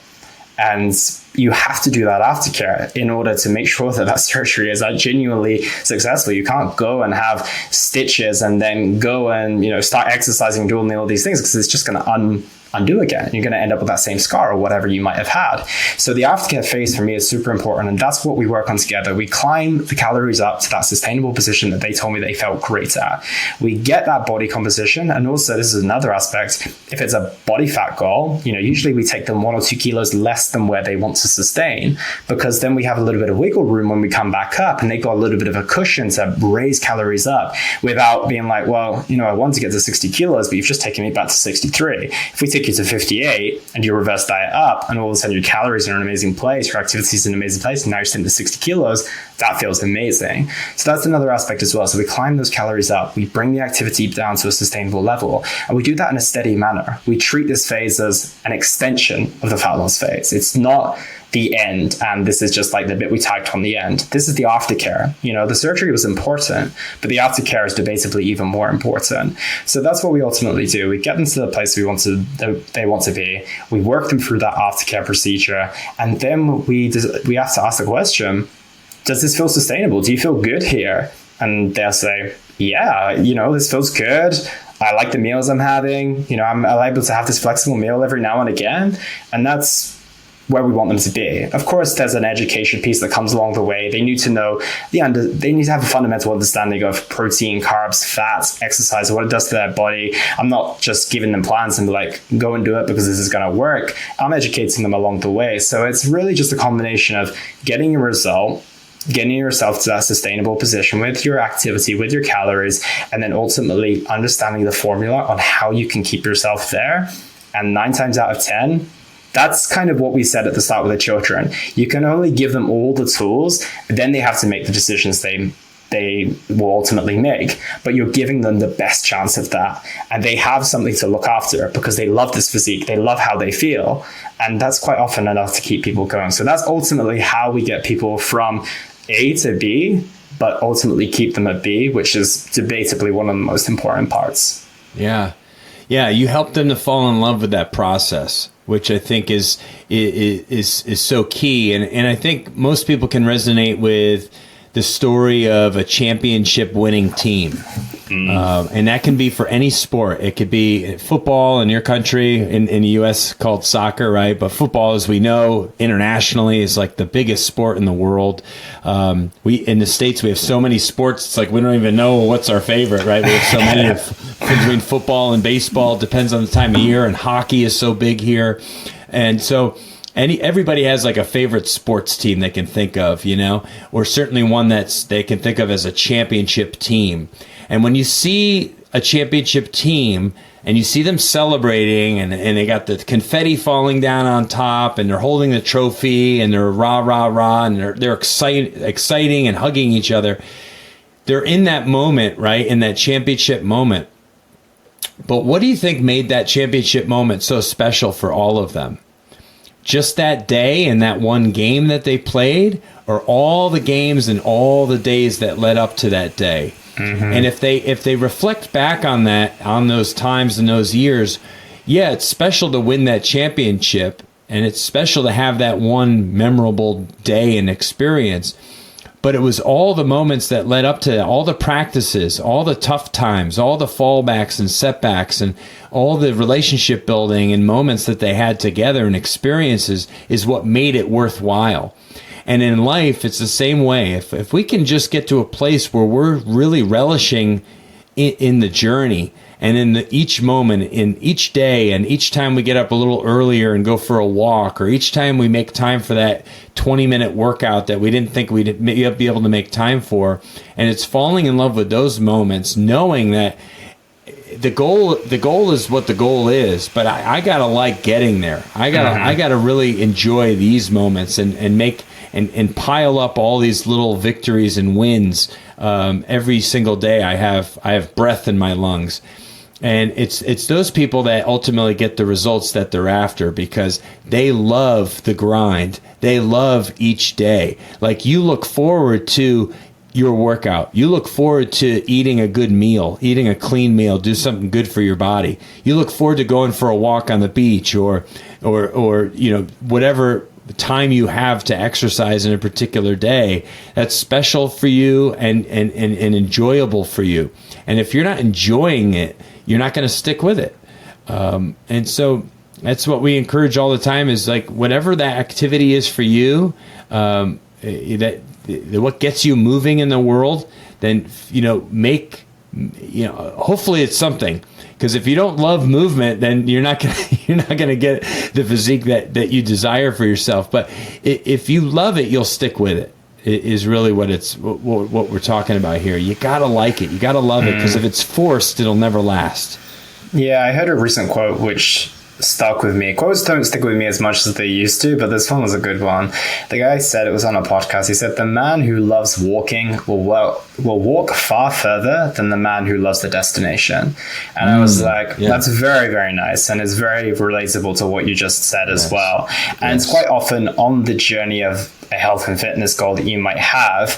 And you have to do that aftercare in order to make sure that surgery is genuinely successful. You can't go and have stitches and then go and, start exercising, doing all these things, because it's just going to undo again. You're going to end up with that same scar or whatever you might have had. So the aftercare phase for me is super important, and that's what we work on together. We climb the calories up to that sustainable position that they told me they felt great at. We get that body composition, and also this is another aspect. If it's a body fat goal, usually we take them 1 or 2 kilos less than where they want to sustain, because then we have a little bit of wiggle room when we come back up, and they got a little bit of a cushion to raise calories up without being like, well, I want to get to 60 kilos, but you've just taken me back to 63. If we take take you to 58 and you reverse diet up, and all of a sudden your calories are in an amazing place, your activity is in an amazing place, and now you're sitting to 60 kilos, that feels amazing. So that's another aspect as well. So we climb those calories up, we bring the activity down to a sustainable level, and we do that in a steady manner. We treat this phase as an extension of the fat loss phase. It's not the end, and this is just like the bit we typed on the end. This is the aftercare. The surgery was important, but the aftercare is debatably even more important. So that's what we ultimately do. We get them to the place they want to be. We work them through that aftercare procedure, and then we have to ask the question: does this feel sustainable? Do you feel good here? And they'll say, yeah, this feels good. I like the meals I'm having. I'm able to have this flexible meal every now and again, and that's where we want them to be. Of course, there's an education piece that comes along the way. They need to know they need to have a fundamental understanding of protein, carbs, fats, exercise, what it does to their body. I'm not just giving them plans and be like, go and do it because this is going to work. I'm educating them along the way. So it's really just a combination of getting a result, getting yourself to that sustainable position with your activity, with your calories, and then ultimately understanding the formula on how you can keep yourself there. And 9 times out of 10, that's kind of what we said at the start with the children. You can only give them all the tools, then they have to make the decisions they will ultimately make. But you're giving them the best chance of that. And they have something to look after because they love this physique. They love how they feel. And that's quite often enough to keep people going. So that's ultimately how we get people from A to B, but ultimately keep them at B, which is debatably one of the most important parts. Yeah. Yeah. You help them to fall in love with that process, which I think is so key. And I think most people can resonate with the story of a championship winning team. And that can be for any sport. It could be football in your country, in the U.S. called soccer, right? But football, as we know, internationally is like the biggest sport in the world. In the States, we have so many sports. It's like we don't even know what's our favorite, right? We have so many between football and baseball. It depends on the time of year. And hockey is so big here. And so everybody has like a favorite sports team they can think of, or certainly one they can think of as a championship team. And when you see a championship team and you see them celebrating and they got the confetti falling down on top and they're holding the trophy and they're rah, rah, rah, and they're exciting and hugging each other, they're in that moment, right? In that championship moment. But what do you think made that championship moment so special for all of them? Just that day and that one game that they played, or all the games and all the days that led up to that day? Mm-hmm. And if they reflect back on those times and those years, yeah, it's special to win that championship, and it's special to have that one memorable day and experience. But it was all the moments that led up to that, all the practices, all the tough times, all the fallbacks and setbacks, and all the relationship building and moments that they had together and experiences is what made it worthwhile. And in life, it's the same way. If we can just get to a place where we're really relishing in the journey and in each moment, in each day, and each time we get up a little earlier and go for a walk, or each time we make time for that 20-minute workout that we didn't think we'd be able to make time for, and it's falling in love with those moments, knowing that the goal is what the goal is, but I gotta like getting there. I gotta really enjoy these moments and make and pile up all these little victories and wins every single day. I have breath in my lungs, and it's those people that ultimately get the results that they're after because they love the grind. They love each day. Like, you look forward to your workout. You look forward to eating a good meal, eating a clean meal, do something good for your body. You look forward to going for a walk on the beach or whatever time you have to exercise in a particular day. That's special for you and enjoyable for you. And if you're not enjoying it, you're not going to stick with it. And so that's what we encourage all the time is like whatever that activity is for you, what gets you moving in the world, then, hopefully it's something. Because if you don't love movement, then you're not gonna get the physique that you desire for yourself. But if you love it, you'll stick with it. Is really what we're talking about here. You gotta like it. You gotta love it, because if it's forced, it'll never last. Yeah, I heard a recent quote which stuck with me. Quotes don't stick with me as much as they used to, but this one was a good one. The guy said, it was on a podcast, he said, the man who loves walking will walk far further than the man who loves the destination. And I was like, that's very, very nice. And it's very relatable to what you just said as well. And it's quite often on the journey of a health and fitness goal that you might have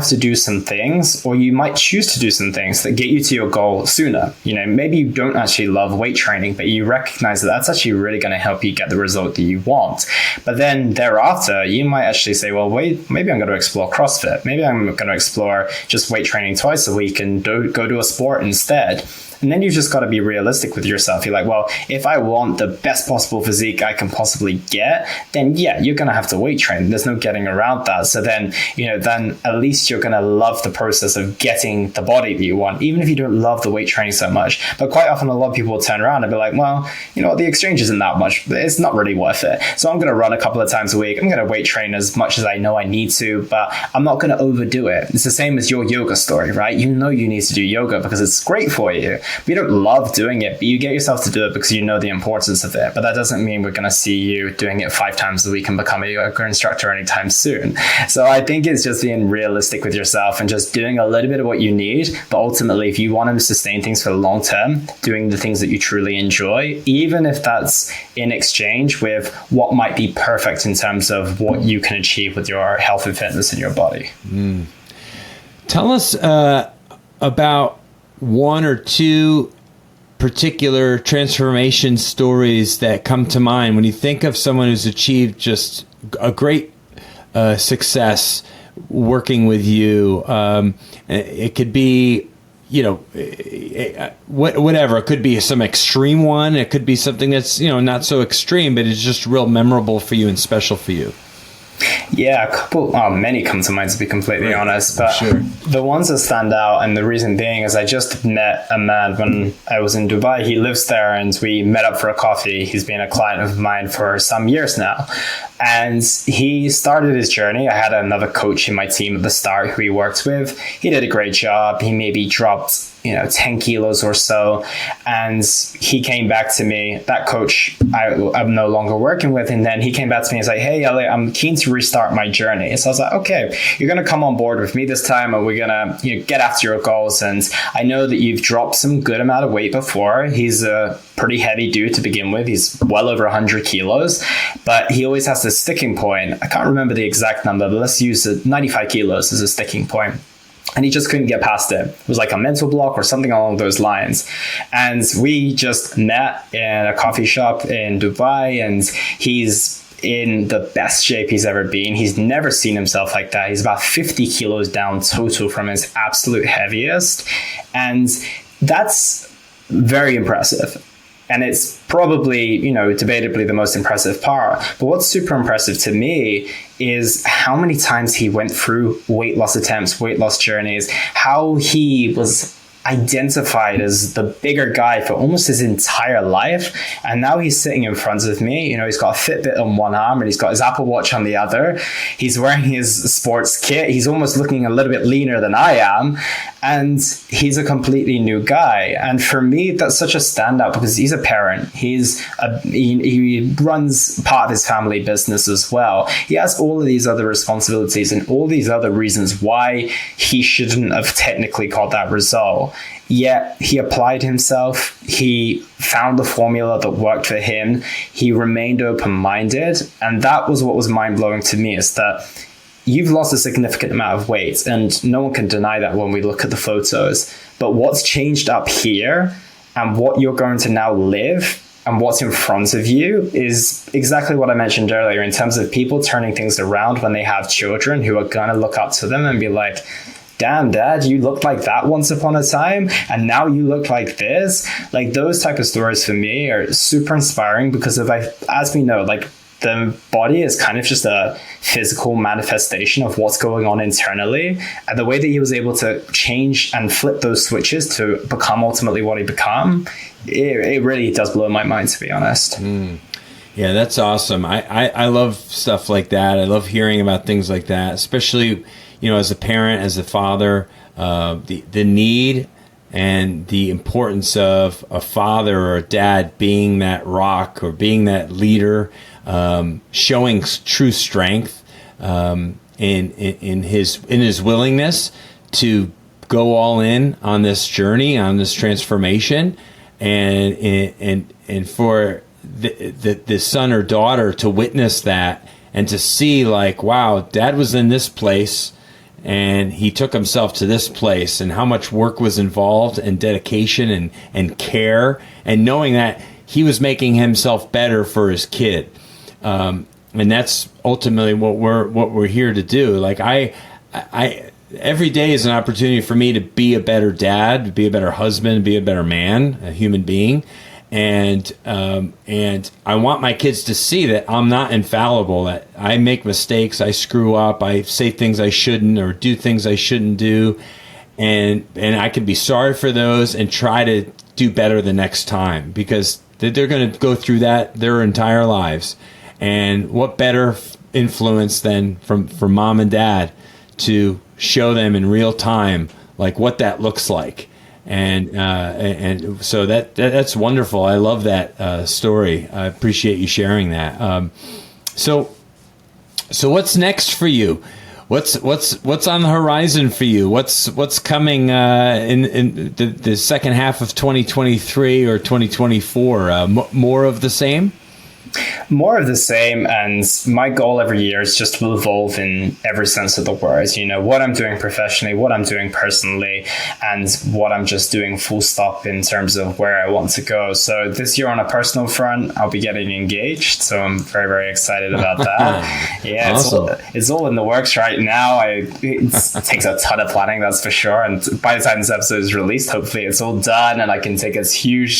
to do some things, or you might choose to do some things that get you to your goal sooner. You know, maybe you don't actually love weight training, but you recognize that that's actually really going to help you get the result that you want. But then thereafter, you might actually say, well, wait, maybe I'm going to explore CrossFit. Maybe I'm going to explore just weight training twice a week and go to a sport instead. And then you've just got to be realistic with yourself. You're like, well, if I want the best possible physique I can possibly get, then yeah, you're going to have to weight train. There's no getting around that. So then, then at least you're going to love the process of getting the body that you want, even if you don't love the weight training so much. But quite often, a lot of people will turn around and be like, well, the exchange isn't that much. It's not really worth it. So I'm going to run a couple of times a week. I'm going to weight train as much as I know I need to, but I'm not going to overdo it. It's the same as your yoga story, right? You know you need to do yoga because it's great for you. But you don't love doing it, but you get yourself to do it because you know the importance of it. But that doesn't mean we're going to see you doing it 5 times a week and become a yoga instructor anytime soon. So I think it's just being realistic with yourself and just doing a little bit of what you need. But ultimately, if you want to sustain things for the long term, doing the things that you truly enjoy, even if that's in exchange with what might be perfect in terms of what you can achieve with your health and fitness in your body. Tell us about one or two particular transformation stories that come to mind when you think of someone who's achieved just a great success working with you. It could be, whatever. It could be some extreme one. It could be something that's, not so extreme, but it's just real memorable for you and special for you. Yeah, many come to mind, to be completely honest, but the ones that stand out, and the reason being is I just met a man when I was in Dubai. He lives there and we met up for a coffee. He's been a client of mine for some years now. And he started his journey. I had another coach in my team at the start who he worked with. He did a great job. He maybe dropped 10 kilos or so. And he came back to me, that coach I'm no longer working with. And then he came back to me and was like, hey, Elliot, I'm keen to restart my journey. So I was like, okay, you're going to come on board with me this time and we're going to get after your goals. And I know that you've dropped some good amount of weight before. He's a pretty heavy dude to begin with. He's well over 100 kilos, but he always has this sticking point. I can't remember the exact number, but let's use 95 kilos as a sticking point. And he just couldn't get past it. It was like a mental block or something along those lines. And we just met in a coffee shop in Dubai, and he's in the best shape he's ever been. He's never seen himself like that. He's about 50 kilos down total from his absolute heaviest. And that's very impressive. And it's probably, debatably the most impressive part. But what's super impressive to me is how many times he went through weight loss attempts, weight loss journeys, how he was identified as the bigger guy for almost his entire life. And now he's sitting in front of me. He's got a Fitbit on one arm and he's got his Apple Watch on the other. He's wearing his sports kit. He's almost looking a little bit leaner than I am. And he's a completely new guy. And for me, that's such a standout because he's a parent. He runs part of his family business as well. He has all of these other responsibilities and all these other reasons why he shouldn't have technically got that result. Yet he applied himself. He found the formula that worked for him. He remained open-minded. And that was what was mind-blowing to me, is that you've lost a significant amount of weight, and no one can deny that when we look at the photos. But what's changed up here and what you're going to now live and what's in front of you is exactly what I mentioned earlier in terms of people turning things around when they have children who are going to look up to them and be like, damn, Dad, you looked like that once upon a time, and now you look like this. Like, those type of stories for me are super inspiring because as we know, like, the body is kind of just a physical manifestation of what's going on internally. And the way that he was able to change and flip those switches to become ultimately what he became, it really does blow my mind, to be honest. Yeah, that's awesome. I love stuff like that. I love hearing about things like that, especially, as a parent, as a father, the need and the importance of a father or a dad being that rock or being that leader, showing true strength in his willingness to go all in on this journey, on this transformation, and for the son or daughter to witness that and to see, like, wow, dad was in this place and he took himself to this place, and how much work was involved, and dedication and care, and knowing that he was making himself better for his kid. And that's ultimately what we're here to do. Like, I every day is an opportunity for me to be a better dad, to be a better husband, be a better man, a human being. And I want my kids to see that I'm not infallible, that I make mistakes, I screw up, I say things I shouldn't or do things I shouldn't do. And I can be sorry for those and try to do better the next time, because they're going to go through that their entire lives. And what better influence than from mom and dad to show them in real time, like, what that looks like. And so that's wonderful. I love that story. I appreciate you sharing that. So what's next for you? What's on the horizon for you? What's coming in the second half of 2023 or 2024? More of the same? More of the same, and my goal every year is just to evolve in every sense of the word. You know, what I'm doing professionally, what I'm doing personally, and what I'm just doing full stop in terms of where I want to go. So this year on a personal front, I'll be getting engaged. So I'm very, very excited about that. Yeah, awesome. It's all in the works right now. It takes a ton of planning, that's for sure. And by the time this episode is released, hopefully it's all done and I can take a huge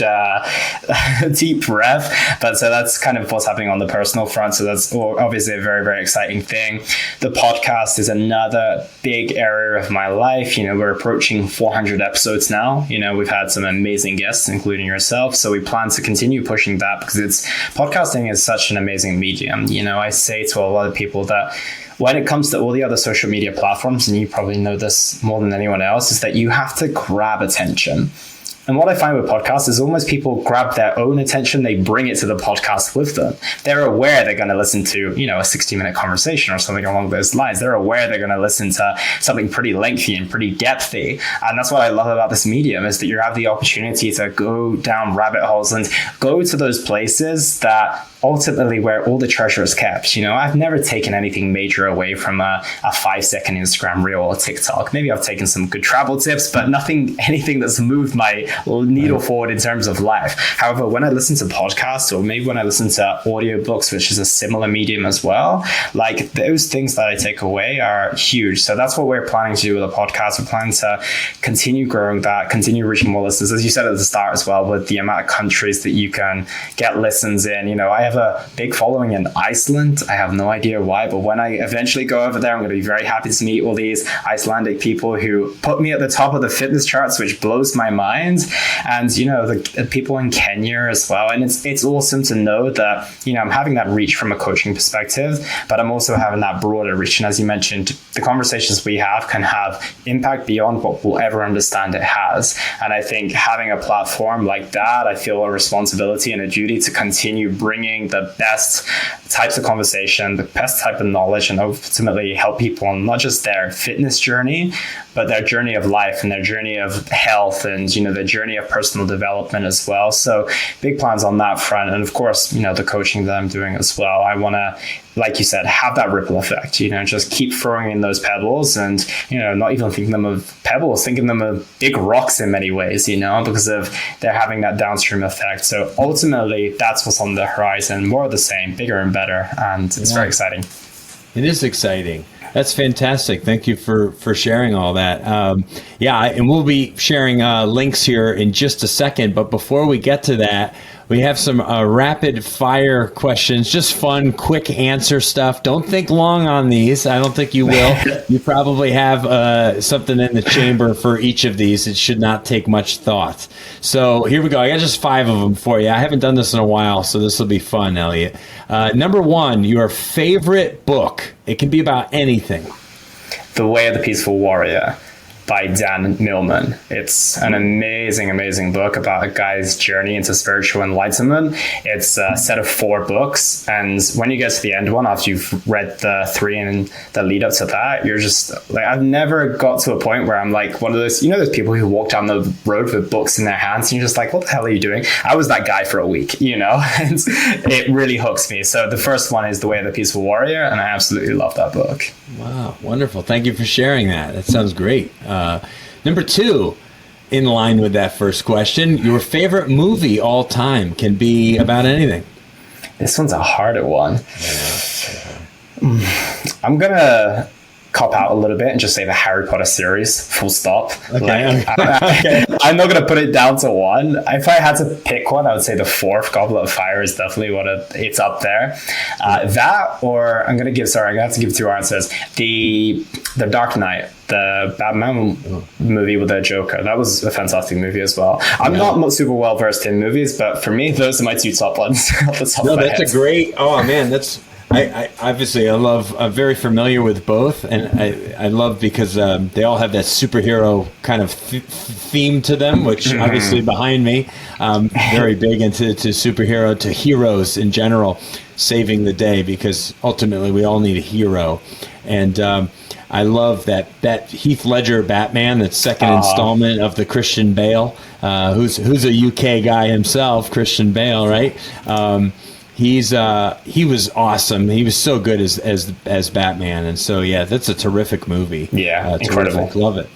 deep breath. But so that's kind of what's happening on the personal front. So that's obviously a very, very exciting thing. The podcast is another big area of my life. You know, we're approaching 400 episodes now. You know, we've had some amazing guests, including yourself. So we plan to continue pushing that, because podcasting is such an amazing medium. You know, I say to a lot of people that when it comes to all the other social media platforms, and you probably know this more than anyone else, is that you have to grab attention. And what I find with podcasts is almost people grab their own attention, they bring it to the podcast with them. They're aware they're going to listen to, you know, a 60-minute conversation or something along those lines. They're aware they're going to listen to something pretty lengthy and pretty depthy. And that's what I love about this medium, is that you have the opportunity to go down rabbit holes and go to those places that ultimately where all the treasure is kept. You know, I've never taken anything major away from a 5-second Instagram reel or TikTok. Maybe I've taken some good travel tips, but anything that's moved my needle forward in terms of life. However, when I listen to podcasts, or maybe when I listen to audiobooks, which is a similar medium as well, like, those things that I take away are huge. So that's what we're planning to do with the podcast. We're planning to continue growing that, continue reaching more listeners, as you said at the start as well, with the amount of countries that you can get listens in. You know, I have a big following in Iceland. I have no idea why, but when I eventually go over there, I'm going to be very happy to meet all these Icelandic people who put me at the top of the fitness charts, which blows my mind. And, you know, the people in Kenya as well. And it's awesome to know that, you know, I'm having that reach from a coaching perspective, but I'm also having that broader reach. And as you mentioned, the conversations we have can have impact beyond what we'll ever understand it has. And I think having a platform like that, I feel a responsibility and a duty to continue bringing the best types of conversation, the best type of knowledge, and ultimately help people on not just their fitness journey, but their journey of life and their journey of health, and, you know, their journey of personal development as well. So big plans on that front. And of course, you know, the coaching that I'm doing as well. I want to, like you said, have that ripple effect, you know, just keep throwing in those pebbles, and, you know, not even thinking them of pebbles, thinking them of big rocks in many ways, you know, because of they're having that downstream effect. So ultimately, that's what's on the horizon. More of the same, bigger and better. And it's very exciting. It is exciting. That's fantastic. Thank you for sharing all that. And we'll be sharing links here in just a second. But before we get to that, we have some rapid fire questions, just fun, quick answer stuff. Don't think long on these. I don't think you will. You probably have something in the chamber for each of these. It should not take much thought. So here we go. I got just 5 of them for you. I haven't done this in a while, so this will be fun, Elliot. Number 1, your favorite book. It can be about anything. The Way of the Peaceful Warrior by Dan Millman. It's an amazing book about a guy's journey into spiritual enlightenment. It's a set of 4 books, and when you get to the end one, after you've read the 3 and the lead up to that, you're just like, I've never got to a point where I'm like one of those, those people who walk down the road with books in their hands and you're just like, what the hell are you doing? I was that guy for a week, and it really hooks me. So the first one is The Way of the Peaceful Warrior, and I absolutely love that book. Wow, wonderful. Thank you for sharing that. That sounds great. Number 2, in line with that first question, your favorite movie all time can be about anything. This one's a harder one. I'm going to cop out a little bit and just say the Harry Potter series, full stop. Okay. I'm not going to put it down to one. If I had to pick one, I would say the 4th, Goblet of Fire, is definitely it's up there. That, or I'm going to have to give 2 answers. The Dark Knight, the Batman movie with the Joker. That was a fantastic movie as well. I'm not super well versed in movies, but for me, those are my 2 top ones. That's a great. Oh man, that's. I obviously I'm very familiar with both, and I love because they all have that superhero kind of theme to them, which obviously behind me, very big into superhero, to heroes in general, saving the day, because ultimately we all need a hero. And I love that Heath Ledger Batman, that second installment of the Christian Bale, who's a UK guy himself, Christian Bale, right? He was awesome. He was so good as Batman, and so that's a terrific movie. Yeah, incredible. Love it.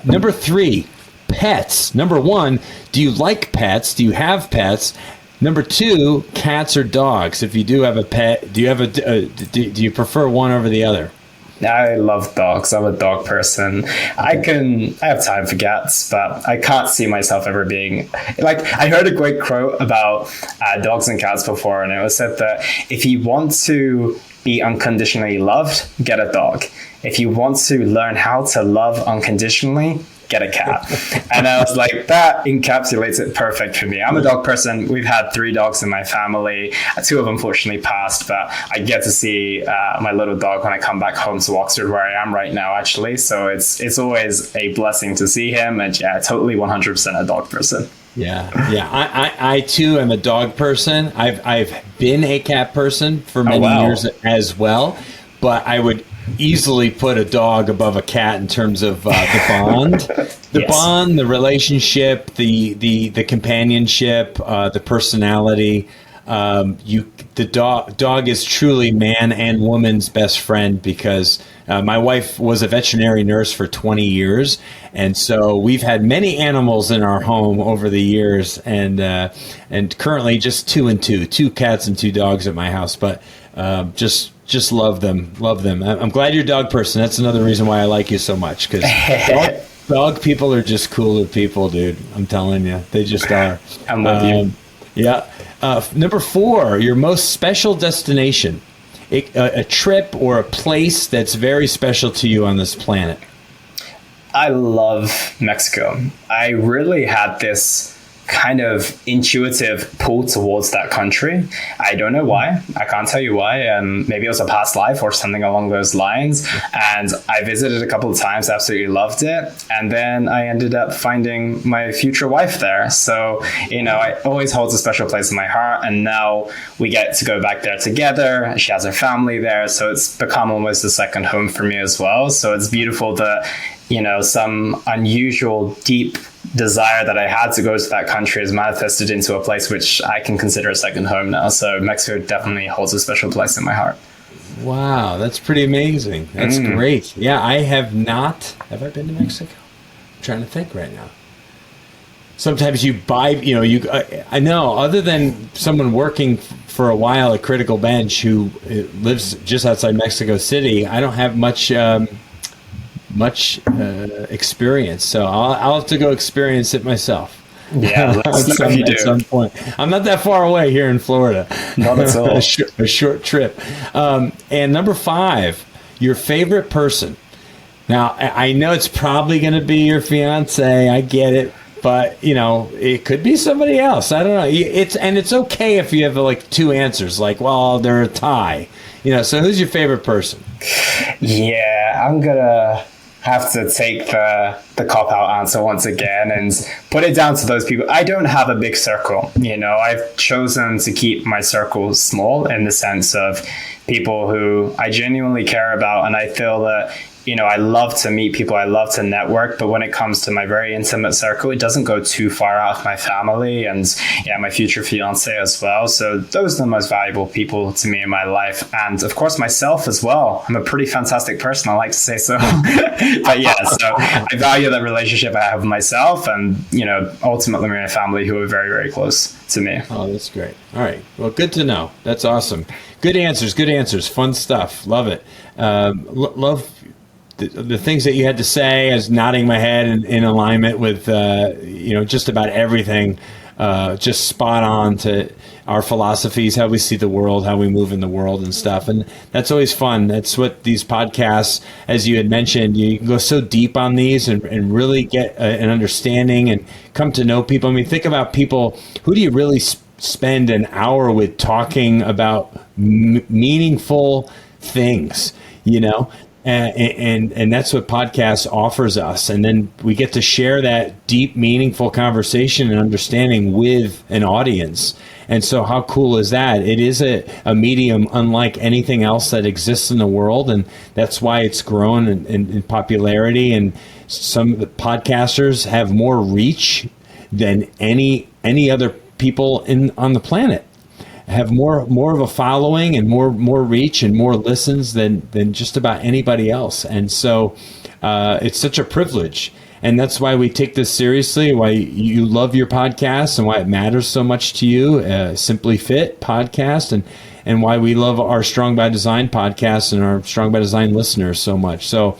Number 3, pets. Number 1, do you like pets? Do you have pets? Number 2, cats or dogs? If you do have a pet, do you prefer one over the other? I love dogs. I'm a dog person. I have time for cats, but I can't see myself ever being like, I heard a great quote about dogs and cats before, and it was said that if you want to be unconditionally loved, get a dog. If you want to learn how to love unconditionally, get a cat. And I was like, that encapsulates it perfect for me. I'm a dog person. We've had 3 dogs in my family. 2 of them unfortunately passed, but I get to see my little dog when I come back home to Oxford, where I am right now, actually. So it's always a blessing to see him. And totally 100% a dog person. Yeah. I too am a dog person. I've been a cat person for many years as well, but I would easily put a dog above a cat in terms of the bond, bond, the relationship, the companionship, the personality. The dog is truly man and woman's best friend, because my wife was a veterinary nurse for 20 years. And so we've had many animals in our home over the years, and currently just 2 and 2 cats and 2 dogs at my house. But just love them. I'm glad you're a dog person. That's another reason why I like you so much, because dog people are just cooler people, dude. I'm telling you, they just are. I'm with you. Yeah. Number 4, your most special destination, a trip or a place that's very special to you on this planet. I love Mexico. I really had this kind of intuitive pull towards that country. I don't know why. I can't tell you why. Maybe it was a past life or something along those lines. And I visited a couple of times, absolutely loved it. And then I ended up finding my future wife there. So, it always holds a special place in my heart. And now we get to go back there together. She has her family there. So it's become almost a second home for me as well. So it's beautiful that, some unusual, deep desire that I had to go to that country is manifested into a place which I can consider a second home now. So Mexico definitely holds a special place in my heart. Wow, that's pretty amazing. That's great. Yeah, I have not. Have I been to Mexico? I'm trying to think right now. Sometimes you buy, I know, other than someone working for a while at Critical Bench who lives just outside Mexico City, I don't have much experience, so I'll have to go experience it myself. Yeah, at some point. I'm not that far away here in Florida. Not at all. a short trip. And number 5, your favorite person. Now, I know it's probably going to be your fiance. I get it. But, it could be somebody else. I don't know. It's okay if you have like 2 answers, like, well, they're a tie. So who's your favorite person? Yeah, I'm gonna have to take the cop-out answer once again and put it down to those people. I don't have a big circle. I've chosen to keep my circle small in the sense of people who I genuinely care about, and I feel that I love to meet people, I love to network, but when it comes to my very intimate circle, it doesn't go too far out of my family and my future fiance as well. So those are the most valuable people to me in my life. And of course, myself as well. I'm a pretty fantastic person, I like to say so. But so I value that relationship I have with myself and, ultimately my family, who are very, very close to me. Oh, that's great. All right. Well, good to know. That's awesome. Good answers. Fun stuff. Love it. Love the things that you had to say. As nodding my head in alignment with just about everything, just spot on to our philosophies, how we see the world, how we move in the world and stuff. And that's always fun. That's what these podcasts, as you had mentioned, you can go so deep on these and really get an understanding and come to know people. I mean, think about people. Who do you really spend an hour with talking about meaningful things, And that's what podcast offers us. And then we get to share that deep, meaningful conversation and understanding with an audience. And so how cool is that? It is a medium unlike anything else that exists in the world. And that's why it's grown in popularity. And some of the podcasters have more reach than any other people on the planet. Have more of a following and more reach and more listens than just about anybody else. And so it's such a privilege. And that's why we take this seriously, why you love your podcast and why it matters so much to you, Simply Fit podcast, and why we love our Strong by Design podcast and our Strong by Design listeners so much. So,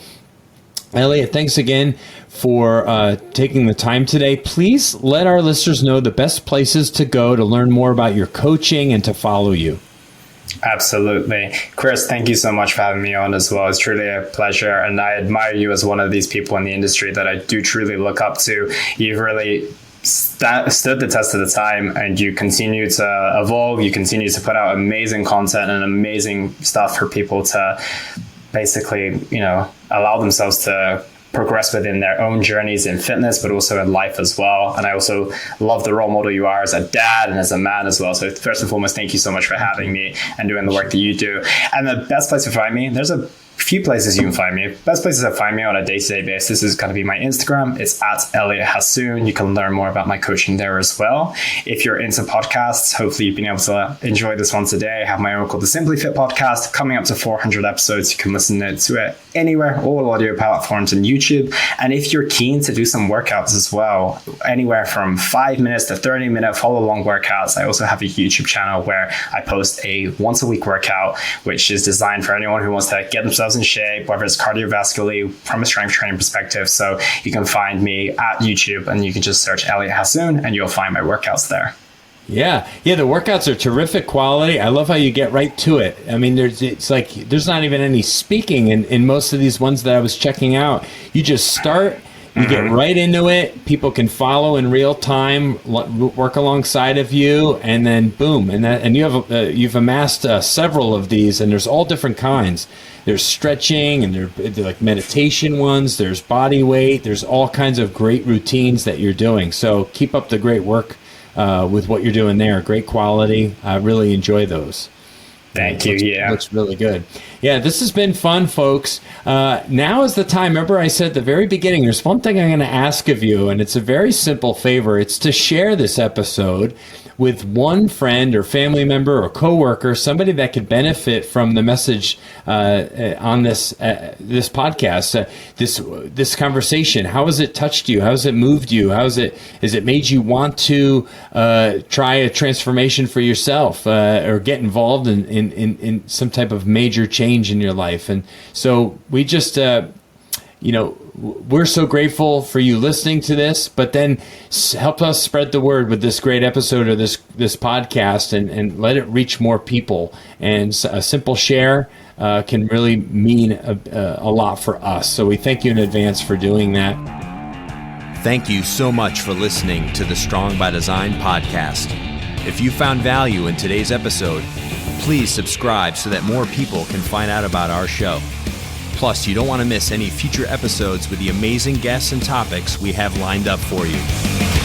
Elliot, thanks again for taking the time today. Please let our listeners know the best places to go to learn more about your coaching and to follow you. Absolutely. Chris, thank you so much for having me on as well. It's truly a pleasure. And I admire you as one of these people in the industry that I do truly look up to. You've really stood the test of the time, and you continue to evolve. You continue to put out amazing content and amazing stuff for people to basically, allow themselves to progress within their own journeys in fitness, but also in life as well. And I also love the role model you are as a dad and as a man as well. So first and foremost, thank you so much for having me and doing the work that you do. And the best place to find me, there's a few places you can find me. Best places to find me on a day-to-day basis is going to be my Instagram. It's at Elliot Hasoon. You can learn more about my coaching there as well. If you're into podcasts, hopefully you've been able to enjoy this one today. I have my own called the Simply Fit podcast, coming up to 400 episodes. You can listen to it anywhere, all audio platforms and YouTube. And if you're keen to do some workouts as well, anywhere from 5 minutes to 30-minute follow-along workouts, I also have a YouTube channel where I post a once-a-week workout, which is designed for anyone who wants to get themselves in shape, whether it's cardiovascularly from a strength training perspective. So you can find me at YouTube and you can just search Elliot Hasoon and you'll find my workouts there. Yeah, the workouts are terrific quality. I love how you get right to it. I mean, there's not even any speaking in most of these ones that I was checking out. You just start, you get right into it. People can follow in real time, work alongside of you, and then boom, and you've amassed several of these, and there's all different kinds. There's stretching, and they're like meditation ones. There's body weight. There's all kinds of great routines that you're doing. So keep up the great work with what you're doing there. Great quality. I really enjoy those. Thank you. Looks really good. Yeah, this has been fun, folks. Now is the time. Remember, I said at the very beginning, there's one thing I'm going to ask of you, and it's a very simple favor. It's to share this episode with one friend or family member or coworker, somebody that could benefit from the message on this podcast, this conversation. How has it touched you? How has it moved you? Has it made you want to try a transformation for yourself or get involved in some type of major change in your life? And so we just we're so grateful for you listening to this, but then help us spread the word with this great episode of this podcast and let it reach more people. And a simple share can really mean a lot for us. So we thank you in advance for doing that. Thank you so much for listening to the Strong by Design podcast. If you found value in today's episode, please subscribe so that more people can find out about our show. Plus, you don't want to miss any future episodes with the amazing guests and topics we have lined up for you.